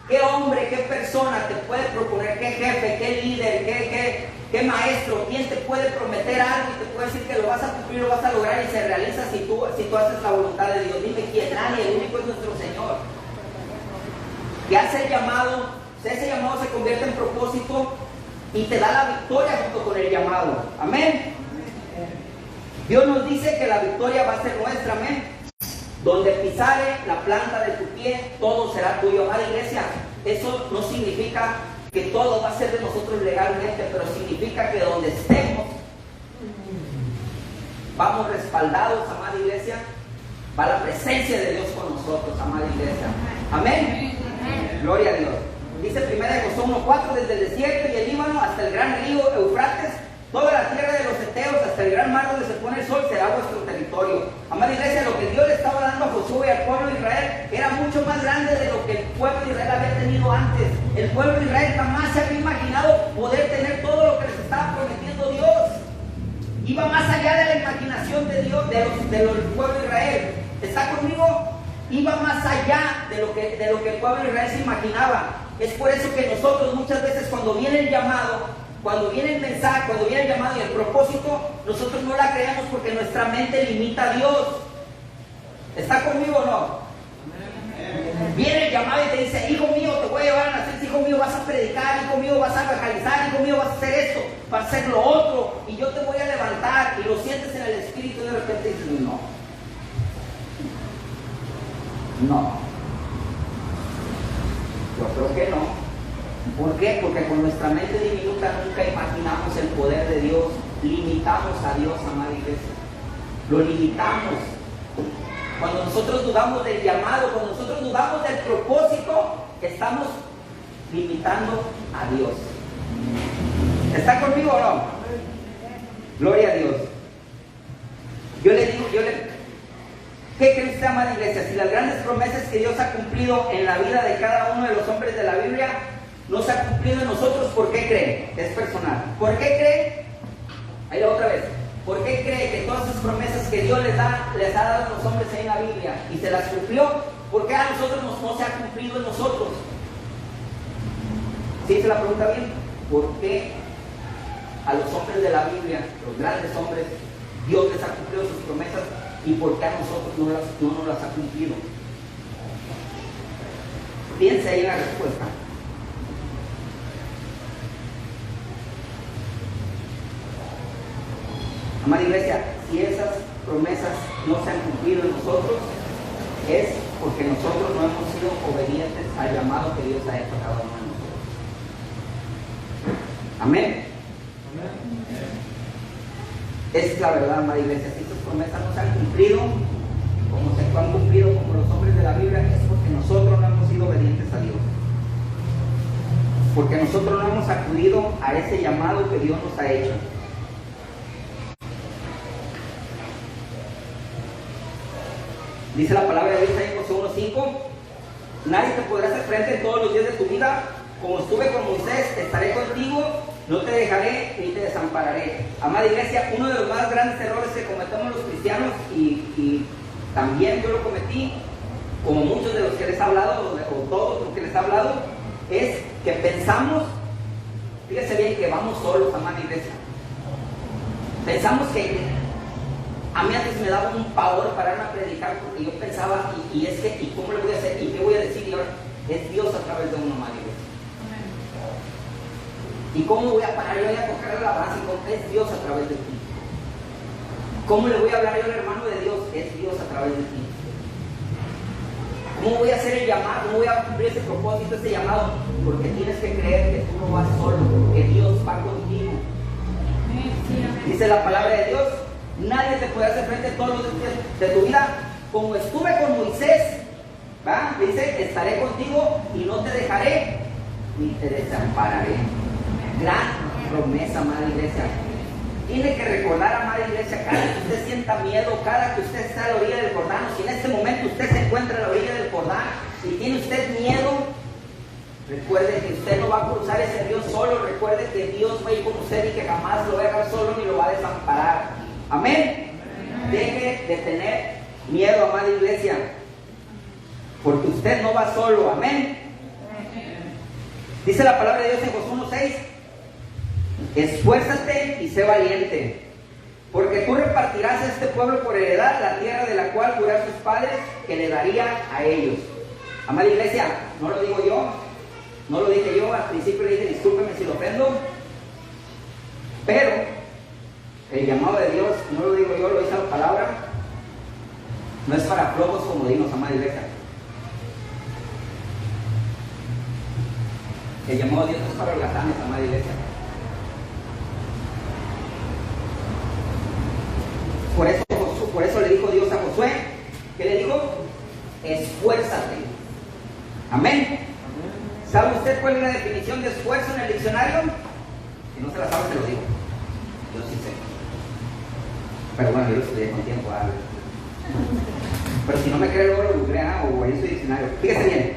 Speaker 1: qué hombre, qué persona te puede proponer, qué jefe, qué líder, qué maestro, quién te puede prometer algo y te puede decir que lo vas a cumplir, lo vas a lograr y se realiza si tú haces la voluntad de Dios. Dime quién. Nadie, el único es nuestro Señor, que hace el llamado. Ese llamado se convierte en propósito y te da la victoria junto con el llamado. Amén. Dios nos dice que la victoria va a ser nuestra. Amén. Donde pisare la planta de tu pie, todo será tuyo. Amada iglesia, eso no significa que todo va a ser de nosotros legalmente, pero significa que donde estemos vamos respaldados, amada iglesia. Va la presencia de Dios con nosotros, amada iglesia. Amén. Gloria a Dios. Dice 1 Josué 1:4, desde el desierto y el Líbano hasta el gran río Eufrates, toda la tierra de los heteos hasta el gran mar donde se pone el sol será vuestro territorio. Amada iglesia, lo que Dios le estaba dando a Josué y al pueblo de Israel era mucho más grande de lo que el pueblo de Israel había tenido antes. El pueblo de Israel jamás se había imaginado poder tener todo lo que les estaba prometiendo Dios. Iba más allá de la imaginación de Dios, del pueblo de Israel. ¿Está conmigo? Iba más allá de lo que el pueblo de Israel se imaginaba. Es por eso que nosotros muchas veces cuando viene el llamado, cuando viene el mensaje, cuando viene el llamado y el propósito, nosotros no la creemos porque nuestra mente limita a Dios. ¿Está conmigo o no? Viene el llamado y te dice: hijo mío, te voy a llevar a nacer, hijo mío, vas a predicar, hijo mío, vas a evangelizar, hijo mío, vas a hacer esto, vas a hacer lo otro, y yo te voy a levantar, y lo sientes en el espíritu, y de repente dices: no. Yo creo que no. ¿Por qué? Porque con nuestra mente diminuta nunca imaginamos el poder de Dios. Limitamos a Dios, amada iglesia. Lo limitamos. Cuando nosotros dudamos del llamado, cuando nosotros dudamos del propósito, estamos limitando a Dios. ¿Está conmigo o no? Gloria a Dios. Yo le digo, ¿qué cree usted, amada iglesia? Si las grandes promesas que Dios ha cumplido en la vida de cada uno de los hombres de la Biblia no se ha cumplido en nosotros, ¿por qué cree? Es personal. ¿Por qué cree? Ahí va otra vez. ¿Por qué cree que todas esas promesas que Dios les ha dado a los hombres ahí en la Biblia y se las cumplió? ¿Por qué a nosotros no se ha cumplido en nosotros? ¿Sí se la pregunta bien? ¿Por qué a los hombres de la Biblia, los grandes hombres, Dios les ha cumplido sus promesas y por qué a nosotros no nos las ha cumplido? Piense ahí en la respuesta. Amada iglesia, si esas promesas no se han cumplido en nosotros, es porque nosotros no hemos sido obedientes al llamado que Dios ha hecho a cada uno de nosotros. Amén. Esa es la verdad, amada iglesia. Si esas promesas no se han cumplido, como se han cumplido como los hombres de la Biblia, es porque nosotros no hemos sido obedientes a Dios. Porque nosotros no hemos acudido a ese llamado que Dios nos ha hecho. Dice la palabra de Dios en Josué 1:5: nadie te podrá hacer frente en todos los días de tu vida. Como estuve con Moisés, estaré contigo, no te dejaré ni te desampararé. Amada iglesia, uno de los más grandes errores que cometemos los cristianos, y también yo lo cometí, como muchos de los que les he hablado, o todos los que les he hablado, es que pensamos, fíjese bien, que vamos solos, amada iglesia. Pensamos que a mí antes me daba un pavor pararme a predicar, porque yo pensaba, ¿y cómo le voy a hacer? ¿Y qué voy a decir? Y ahora es Dios a través de uno, amada iglesia. ¿Y cómo voy a parar? Yo voy a tocar la base, es Dios a través de ti. ¿Cómo le voy a hablar yo al hermano de Dios? Es Dios a través de ti. ¿Cómo voy a hacer el llamado? ¿Cómo voy a cumplir ese propósito, ese llamado? Porque tienes que creer que tú no vas solo, que Dios va contigo. Dice la palabra de Dios: nadie te puede hacer frente todos los días de tu vida. Como estuve con Moisés, ¿va? Dice: estaré contigo y no te dejaré ni te desampararé. Gran promesa, amada iglesia. Tiene que recordar, amada iglesia, cada que usted sienta miedo, cada que usted está a la orilla del Jordán, o si en este momento usted se encuentra a la orilla del Jordán y tiene usted miedo, recuerde que usted no va a cruzar ese río solo. Recuerde que Dios va a ir con usted y que jamás lo va a dejar solo ni lo va a desamparar. Amén. Deje de tener miedo, amada iglesia, porque usted no va solo. Amén. Dice la palabra de Dios en Josué 1:6: esfuérzate y sé valiente, porque tú repartirás a este pueblo por heredad la tierra de la cual juró a sus padres que le daría a ellos. Amada iglesia, no lo digo yo, no lo dije yo. Al principio le dije: discúlpeme si lo ofendo, pero el llamado de Dios, no lo digo yo, lo dice la palabra, no es para flojos comodinos, amada iglesia. El llamado de Dios es para holgazanes, amada iglesia. Por eso le dijo Dios a Josué, ¿qué le dijo? Esfuérzate. Amén. ¿Sabe usted cuál es la definición de esfuerzo en el diccionario? Si no se la sabe, se lo digo. Yo sí sé. Pero bueno, yo lo estudié con tiempo. Pero si no me cree, luego lo googlea o en su diccionario. Fíjese bien.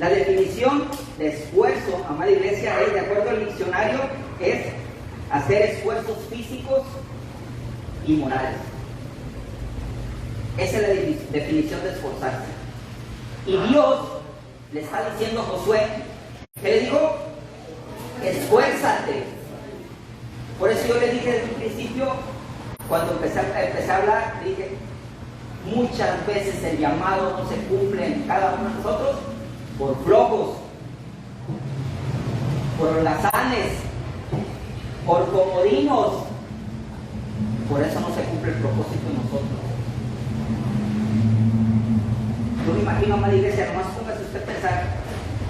Speaker 1: La definición de esfuerzo, amada iglesia, es, de acuerdo al diccionario, es hacer esfuerzos físicos y morales. Esa es la definición de esforzarse. Y Dios le está diciendo a Josué. ¿Qué le dijo? Esfuérzate. Por eso yo le dije desde un principio, cuando empecé a hablar, dije, muchas veces el llamado no se cumple en cada uno de nosotros por flojos, por holgazanes, por comodinos. Por eso no se cumple el propósito en nosotros. Yo me imagino, amada iglesia, nomás póngase usted a pensar.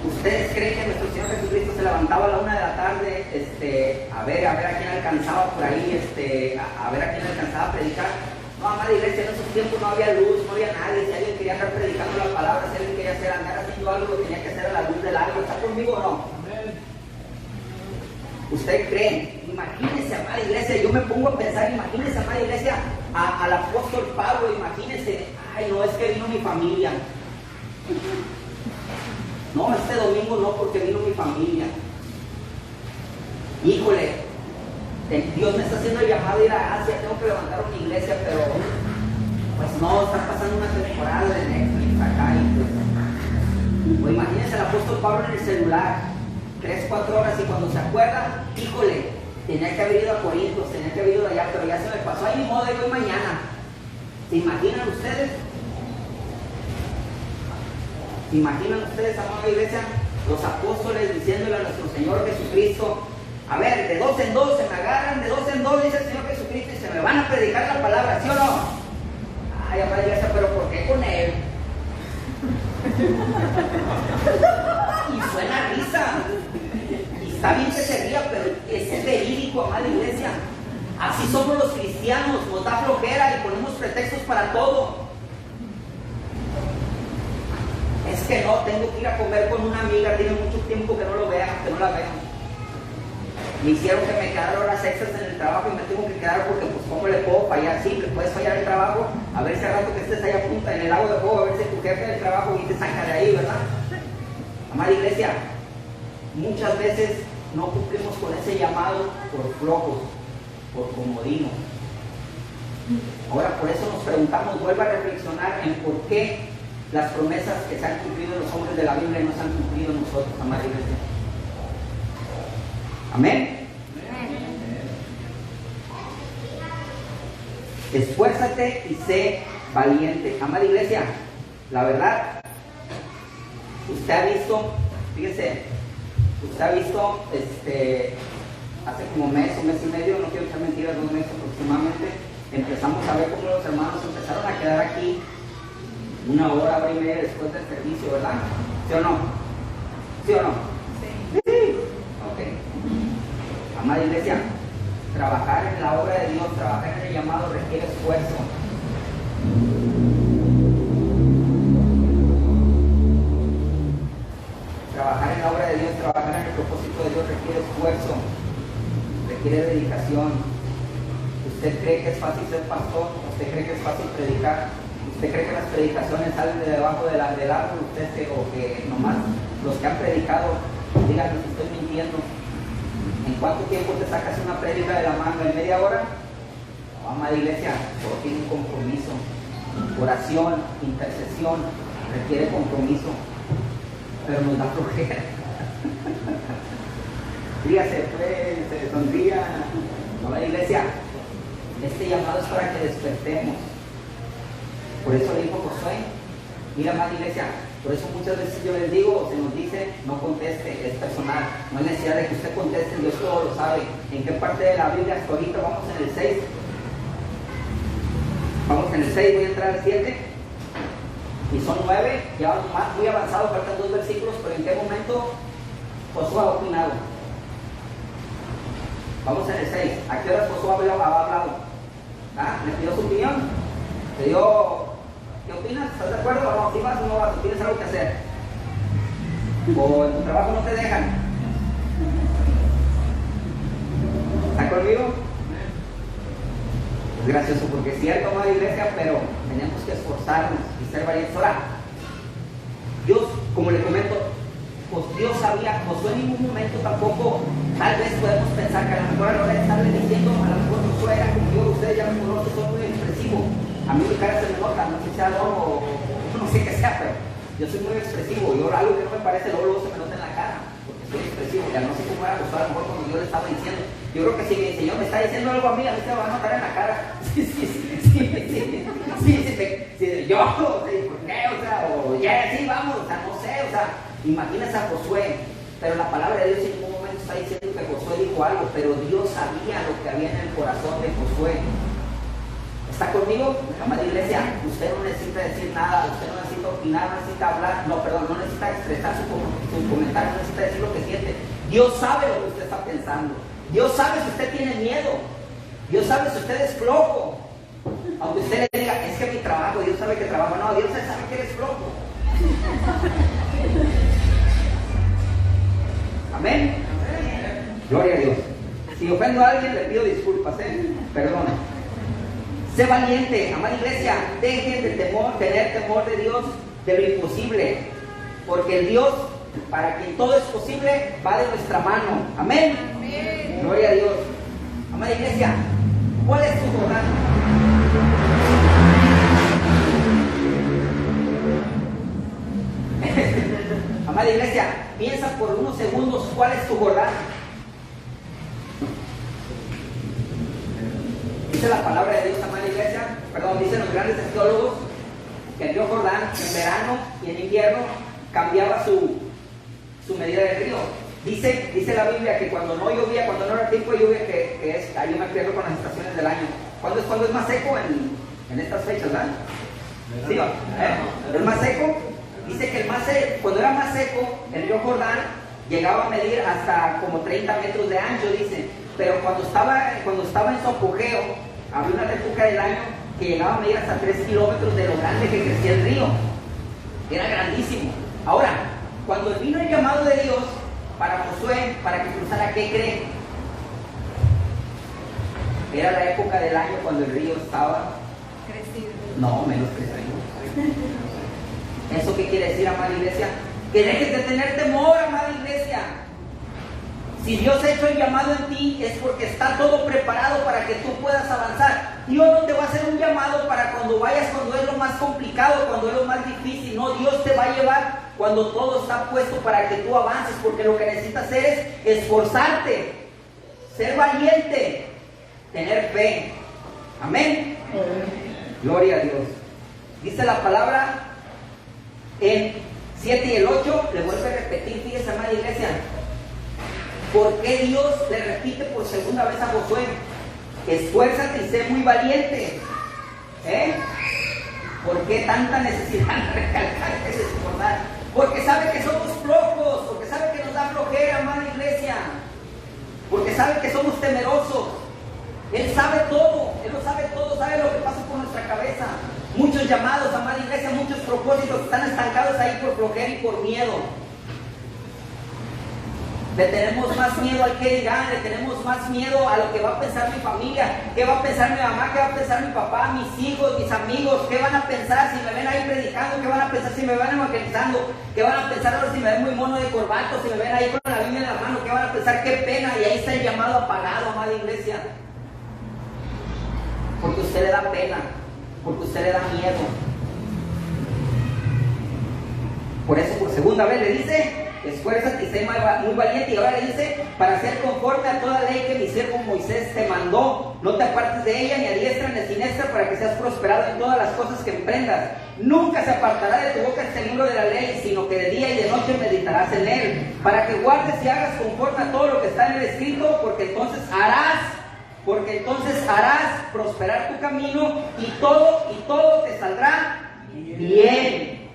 Speaker 1: ¿Ustedes creen que nuestro Señor Jesucristo se levantaba a la 1 de la tarde a ver a quién alcanzaba por ahí, a ver a quién alcanzaba a predicar? No, amada iglesia, en esos tiempos no había luz, no había nadie. Si alguien quería estar predicando la palabra, si alguien quería andar haciendo algo, lo tenía que hacer a la luz del algo. ¿Está conmigo o no? ¿Usted cree? Imagínense, amada iglesia, yo me pongo a pensar, imagínense, amada iglesia, al apóstol Pablo, imagínense, ay no, es que vino mi familia. No, este domingo no, porque vino mi familia. Híjole, Dios me está haciendo el llamado a ir a Asia, tengo que levantar una iglesia, pero pues no, está pasando una temporada de Netflix acá y pues imagínense al apóstol Pablo en el celular, 3-4 horas, y cuando se acuerda, híjole, tenía que haber ido a Corintios, tenía que haber ido allá, pero ya se me pasó, ay ni modo, voy mañana. ¿Se imaginan ustedes? ¿Se imaginan ustedes, amada iglesia, los apóstoles diciéndole a nuestro Señor Jesucristo, a ver, de 2 en 2 se me agarran, de 2 en 2 dice el Señor Jesucristo y se me van a predicar la palabra, ¿sí o no? Ay, amada iglesia, pero ¿por qué con él? Y suena risa, y está bien que se ría, pero es verídico, amada iglesia. Así somos los cristianos, nos da flojera y ponemos pretextos para todo. Es que no, tengo que ir a comer con una amiga, tiene mucho tiempo que no lo vean, que no la vean. Me hicieron que me quedara horas extras en el trabajo y me tengo que quedar porque pues ¿cómo le puedo fallar? Sí, que puedes fallar el trabajo, a ver si al rato que estés ahí a punta en el lago de fuego, a ver si tu jefe del trabajo y te saca de ahí, ¿verdad? Amada iglesia, muchas veces no cumplimos con ese llamado por flojos, por comodinos. Ahora por eso nos preguntamos, vuelva a reflexionar en por qué las promesas que se han cumplido en los hombres de la Biblia no se han cumplido en nosotros, amada iglesia. Amén. Esfuérzate y sé valiente. Amada iglesia, la verdad, usted ha visto, fíjese, usted ha visto hace como un mes y medio, no quiero echar mentiras, 2 meses aproximadamente, empezamos a ver cómo los hermanos empezaron a quedar aquí 1 hora, hora y media después del servicio, ¿verdad? ¿Sí o no? ¿Sí o no? Sí. Ok. Amada iglesia, trabajar en la obra de Dios, trabajar en el llamado requiere esfuerzo. Trabajar en la obra de Dios, trabajar en el propósito de Dios requiere esfuerzo, requiere dedicación. ¿Usted cree que es fácil ser pastor? ¿Usted cree que es fácil predicar? ¿Usted cree que las predicaciones salen de debajo del árbol? O que nomás los que han predicado, díganme si estoy mintiendo. ¿En cuánto tiempo te sacas una prédica de la manga? ¿En media hora? No, amada iglesia, todo tiene un compromiso. Oración, intercesión, requiere compromiso. Pero nos da flojera. Dígase, pues, sonría. Amada iglesia, este llamado es para que despertemos. Por eso le dijo Josué, mira, amada iglesia, por eso muchas veces yo les digo, se nos dice, no conteste, es personal, no hay necesidad de que usted conteste, Dios todo lo sabe. ¿En qué parte de la Biblia hasta ahorita? Vamos en el 6. Vamos en el 6, voy a entrar al 7. Y son 9, ya vamos muy avanzados, faltan 2 versículos, pero ¿en qué momento Josué ha opinado? Vamos en el 6. ¿A qué hora Josué ha hablado? ¿Ah? ¿Le pidió su opinión? ¿Le dio? ¿Qué opinas? ¿Estás de acuerdo? No, si vas o no vas, tienes algo que hacer. O en tu trabajo no te dejan. ¿Está conmigo? Es gracioso porque es cierto, amada iglesia, pero tenemos que esforzarnos y ser valientes. Ahora, Dios, como le comento, pues Dios sabía, Josué en ningún momento tampoco, tal vez podemos pensar que a lo mejor a la hora de estarle diciendo, a lo mejor Josué era como yo, ustedes ya me conocen, soy muy expresivo. A mí mi cara se me nota, no sé si sea don o no sé qué sea, pero Yo soy muy expresivo, yo algo que no me parece, luego se me nota en la cara, porque soy expresivo, ya no sé cómo era Josué, a lo mejor cuando yo le estaba diciendo. Yo creo que si mi Señor me está diciendo algo a mí se me va a notar en la cara. Yo, ¿por qué? O sea, o ya, sí, vamos, o sea, no sé, o sea, imagínese a Josué, pero la palabra de Dios en ningún momento está diciendo que Josué dijo algo, pero Dios sabía lo que había en el corazón de Josué. ¿Está conmigo? Amada iglesia, usted no necesita decir nada, usted no necesita opinar, no necesita hablar, no necesita expresar su comentario, no necesita decir lo que siente. Dios sabe lo que usted está pensando. Dios sabe si usted tiene miedo. Dios sabe si usted es flojo. Aunque usted le diga, es que mi trabajo, Dios sabe que trabajo. No, Dios sabe que eres flojo. Amén. Gloria a Dios. Si ofendo a alguien, le pido disculpas, perdone. Sé valiente, amada iglesia. Dejen de tener temor de Dios, de lo imposible. Porque el Dios, para quien todo es posible, va de nuestra mano. Amén. Amén. Gloria a Dios. Amada iglesia, ¿cuál es tu Jordán? Amada iglesia, piensa por unos segundos cuál es tu Jordán. Dice la palabra de Dios, amada iglesia, dicen los grandes teólogos, que el río Jordán en verano y en invierno cambiaba su medida de río. Dice la Biblia que cuando no llovía, cuando no era tiempo de lluvia, que es, ahí yo me pierdo con las estaciones del año. ¿Cuándo es más seco en estas fechas, verdad? ¿Sí? ¿Pero es más seco? Dice que cuando era más seco, el río Jordán llegaba a medir hasta como 30 metros de ancho, dice. Pero cuando estaba en su apogeo, había una época del año que llegaba a medir hasta 3 kilómetros de lo grande que crecía el río. Era grandísimo. Ahora, cuando vino el llamado de Dios para Josué, para que cruzara, ¿qué cree? Era la época del año cuando el río estaba crecido. No, menos crecido. ¿Eso qué quiere decir, amada iglesia? Que dejes de tener temor, amada iglesia. Si Dios ha hecho el llamado en ti, es porque está todo preparado para que tú puedas avanzar. Dios no te va a hacer un llamado para cuando vayas, cuando es lo más complicado, cuando es lo más difícil. No, Dios te va a llevar cuando todo está puesto para que tú avances, porque lo que necesitas hacer es esforzarte, ser valiente, tener fe. Amén. Gloria a Dios. Dice la palabra en 7 y el 8, le vuelvo a repetir, fíjese, amada iglesia. ¿Por qué Dios le repite por segunda vez a Josué? Esfuérzate y sé muy valiente. ¿Por qué tanta necesidad de recalcar que se esforzar? Porque sabe que somos flojos, porque sabe que nos da flojera, amada iglesia. Porque sabe que somos temerosos. Él sabe todo, Él lo sabe todo, sabe lo que pasa por nuestra cabeza. Muchos llamados, amada iglesia, muchos propósitos están estancados ahí por flojera y por miedo. Le tenemos más miedo al que dirán, le tenemos más miedo a lo que va a pensar mi familia, qué va a pensar mi mamá, qué va a pensar mi papá, mis hijos, mis amigos, qué van a pensar si me ven ahí predicando, qué van a pensar si me ven evangelizando, qué van a pensar ahora si me ven muy mono de corbato, si me ven ahí con la Biblia en la mano, qué van a pensar, qué pena, y ahí está el llamado apagado, amada iglesia. Porque usted le da pena, porque usted le da miedo. Por eso por segunda vez le dice, esfuérzate y sé muy valiente. Y ahora le dice, para ser conforme a toda ley que mi siervo Moisés te mandó, no te apartes de ella ni a diestra ni a siniestra, para que seas prosperado en todas las cosas que emprendas. Nunca se apartará de tu boca este libro de la ley, sino que de día y de noche meditarás en él, para que guardes y hagas conforme a todo lo que está en el escrito, porque entonces harás prosperar tu camino y todo te saldrá bien.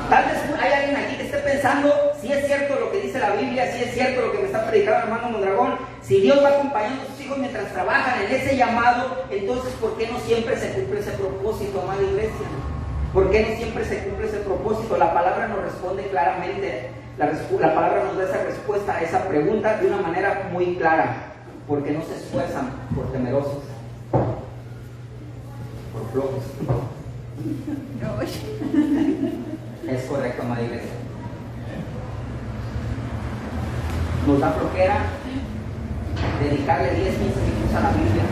Speaker 1: Tal vez hay alguien aquí que esté pensando, si es cierto lo que dice la Biblia, si es cierto lo que me está predicando el hermano Mondragón, si Dios va acompañando a sus hijos mientras trabajan en ese llamado, entonces ¿por qué no siempre se cumple ese propósito, amada iglesia? ¿Por qué no siempre se cumple ese propósito? La palabra nos responde claramente, la palabra nos da esa respuesta a esa pregunta de una manera muy clara, porque no se esfuerzan por temerosos, por flojos. Es correcto, amada iglesia. Nos da flojera dedicarle 10, 15 minutos a la Biblia.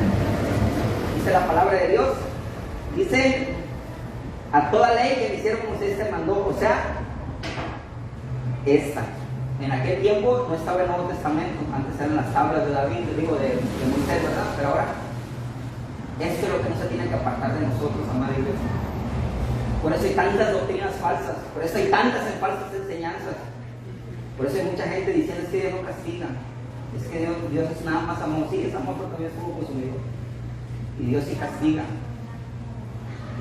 Speaker 1: Dice la palabra de Dios, dice a toda ley que le hicieron Moisés te mandó, o sea, esta. En aquel tiempo no estaba el Nuevo Testamento, antes eran las tablas de David, digo, de Moisés, ¿verdad? Pero ahora, esto es lo que no se tiene que apartar de nosotros, amada iglesia. Por eso hay tantas doctrinas falsas, por eso hay tantas falsas enseñanzas. Por eso hay mucha gente diciendo, es que Dios no castiga, es que Dios es nada más amor. Sí, es amor porque Dios estuvo consumido. Y Dios sí castiga.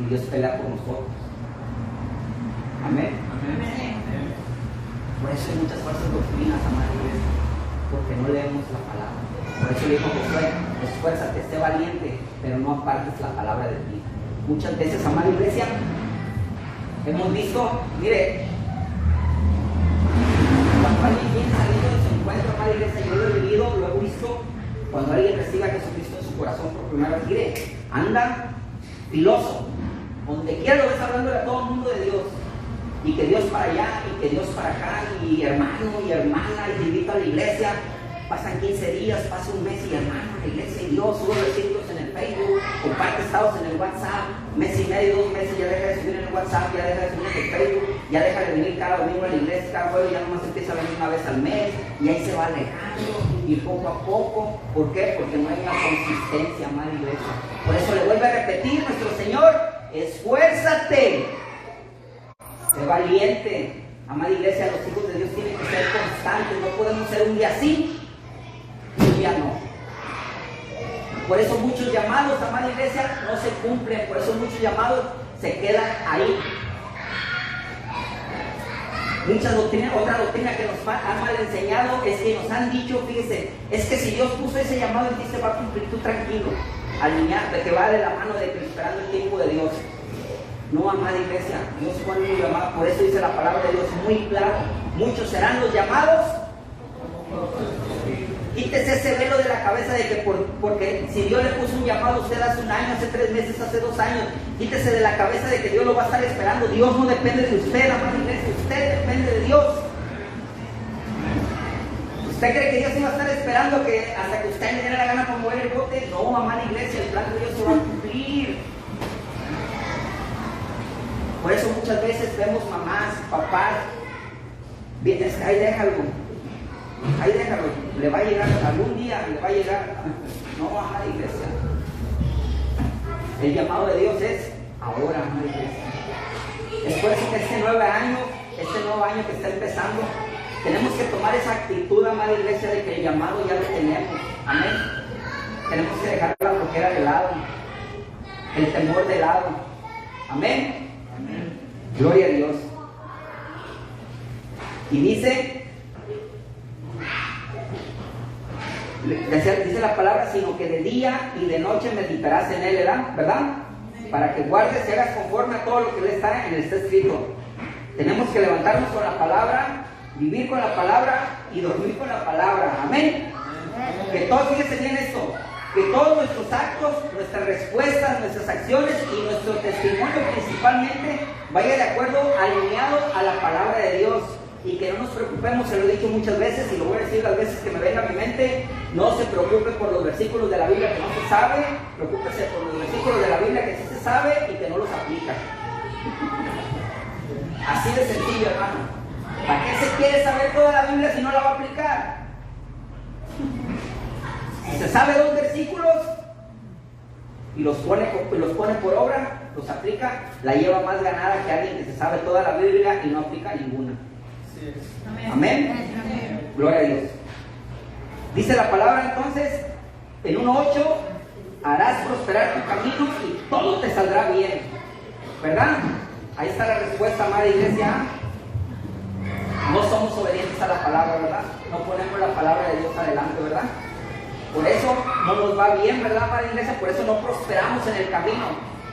Speaker 1: Y Dios pelea por nosotros. Amén. Amén. Por eso hay muchas falsas doctrinas, amada iglesia, porque no leemos la palabra. Por eso le dijo Josué, esfuérzate, sé valiente, pero no apartes la palabra de ti. Muchas veces, amada iglesia, hemos visto, mire, cuando alguien viene saliendo de su encuentro, amada iglesia, yo lo he vivido, lo he visto, cuando alguien recibe a Jesucristo en su corazón por primera vez, mire, anda filoso, donde quiera lo ves hablándole a todo el mundo de Dios, y que Dios para allá, y que Dios para acá, y hermano, y hermana, y te invito a la iglesia. Pasan 15 días, pasa un mes y hermano, la iglesia y Dios, sube versículos en el Facebook, comparte estados en el WhatsApp, mes y medio, 2 meses, ya deja de subir en el WhatsApp, ya deja de subir en el Facebook, ya deja de venir cada domingo a la iglesia, cada jueves, ya nomás empieza a venir una vez al mes, y ahí se va alejando, y poco a poco. ¿Por qué? Porque no hay una consistencia, amada iglesia. Por eso le vuelve a repetir nuestro Señor, esfuérzate, sé valiente. Amada iglesia, los hijos de Dios tienen que ser constantes, no podemos ser un día sí, un día no. Por eso muchos llamados, amada iglesia, no se cumplen, por eso muchos llamados se quedan ahí. Muchas doctrinas, otra doctrina que nos han mal enseñado es que nos han dicho, fíjese, es que si Dios puso ese llamado en ti, se va a cumplir, tú tranquilo, alineado, de que va de la mano de que esperando el tiempo de Dios. No, amada iglesia, Dios pone un llamado, por eso dice la palabra de Dios muy claro, muchos serán los llamados. Quítese ese velo de la cabeza de que porque si Dios le puso un llamado a usted hace 1 año, hace 3 meses, hace 2 años, quítese de la cabeza de que Dios lo va a estar esperando. Dios no depende de usted, amada iglesia, usted depende de Dios. ¿Usted cree que Dios iba a estar esperando hasta que usted le diera la gana por mover el bote? No, amada iglesia, el plan de Dios se va a cumplir. Por eso muchas veces vemos mamás, papás, bien, ahí déjalo, le va a llegar, algún día le va a llegar. No, amada iglesia, el llamado de Dios es ahora, amada iglesia. Es por eso que este nuevo año que está empezando, tenemos que tomar esa actitud, amada iglesia, de que el llamado ya lo tenemos. Amén. Tenemos que dejar la flojera de lado, el temor de lado. Amén. Gloria a Dios. Y dice la palabra, sino que de día y de noche meditarás en él, ¿verdad? Para que guardes y hagas conforme a todo lo que está escrito. Tenemos que levantarnos con la palabra, vivir con la palabra y dormir con la palabra. Amén. Que todos, fíjense bien esto, que todos nuestros actos, nuestras respuestas, nuestras acciones y nuestro testimonio principalmente vaya de acuerdo, alineado a la palabra de Dios. Y que no nos preocupemos, se lo he dicho muchas veces y lo voy a decir las veces que me venga a mi mente, no se preocupe por los versículos de la Biblia que no se sabe, preocúpese por los versículos de la Biblia que sí se sabe y que no los aplica. Así de sencillo, hermano. ¿Para qué se quiere saber toda la Biblia si no la va a aplicar? Si se sabe 2 versículos y los pone por obra, los aplica, la lleva más ganada que alguien que se sabe toda la Biblia y no aplica ninguna. Amén. Amén. Gloria a Dios. Dice la palabra entonces, en 1:8, harás prosperar tu camino y todo te saldrá bien. ¿Verdad? Ahí está la respuesta, amada iglesia. No somos obedientes a la palabra, ¿verdad? No ponemos la palabra de Dios adelante, ¿verdad? Por eso no nos va bien, ¿verdad, amada iglesia? Por eso no prosperamos en el camino.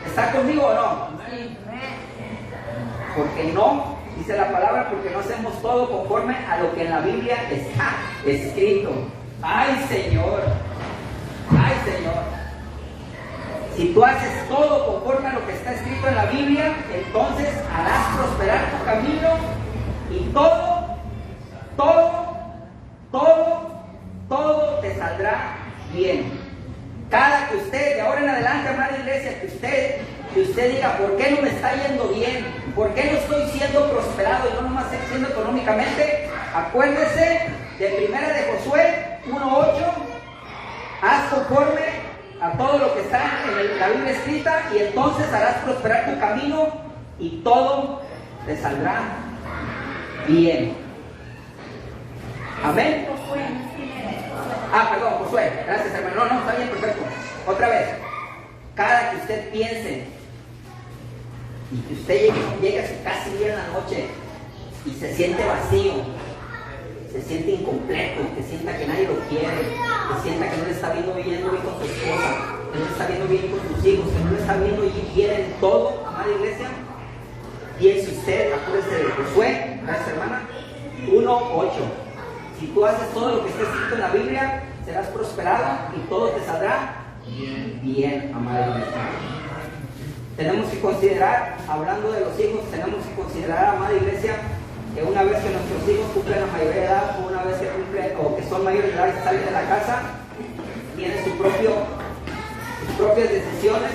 Speaker 1: ¿Está conmigo o no? Porque no, dice la palabra, porque no hacemos todo conforme a lo que en la Biblia está escrito. ¡Ay, Señor! ¡Ay, Señor! Si tú haces todo conforme a lo que está escrito en la Biblia, entonces harás prosperar tu camino y todo te saldrá bien. Cada que usted, de ahora en adelante, amada iglesia, que usted que usted diga, ¿por qué no me está yendo bien? ¿Por qué no estoy siendo prosperado y no nomás estoy siendo económicamente? Acuérdese de primera de Josué 1:8, haz conforme a todo lo que está en la Biblia escrita y entonces harás prosperar tu camino y todo te saldrá bien. Amén. Perdón, Josué, gracias hermano. No, está bien, perfecto. Otra vez, cada que usted piense y que usted llegue a su casa y en la noche y se siente vacío, se siente incompleto, que sienta que nadie lo quiere, que sienta que no le está viendo bien con su esposa, que no le está viendo bien con sus hijos, que no le está viendo bien en todo, amada iglesia, piense usted, acuérdese de Josué, gracias hermana, 1:8. Si tú haces todo lo que está escrito en la Biblia, serás prosperado y todo te saldrá bien, amada iglesia. Tenemos que considerar, hablando de los hijos, tenemos que considerar, amada iglesia, que una vez que nuestros hijos cumplen la mayoría de edad, o una vez que cumplen, o que son mayores de edad y salen de la casa, tienen sus propias decisiones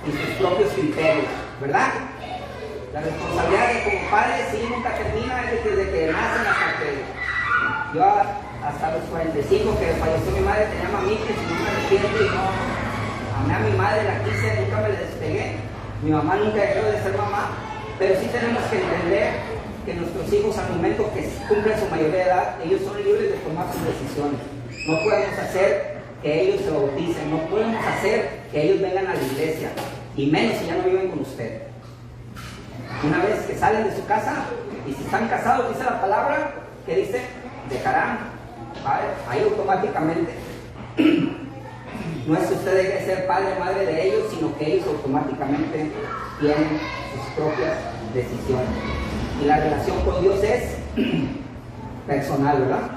Speaker 1: y sus propios criterios, ¿verdad? La responsabilidad de como padre sí nunca termina, es desde que nacen hasta que yo hasta los 45 que falleció mi madre tenía mamitas y no me arrepiento y no amé a mi madre, la quise, nunca me la despegué. Mi mamá nunca dejó de ser mamá, pero sí tenemos que entender que nuestros hijos al momento que cumplen su mayoría de edad, ellos son libres de tomar sus decisiones. No podemos hacer que ellos se bauticen, no podemos hacer que ellos vengan a la iglesia, y menos si ya no viven con usted. Una vez que salen de su casa, y si están casados, dice la palabra, que dice, dejarán, ¿vale? Ahí automáticamente. No es que usted deje de ser padre o madre de ellos, sino que ellos automáticamente tienen sus propias decisiones. Y la relación con Dios es personal, ¿verdad?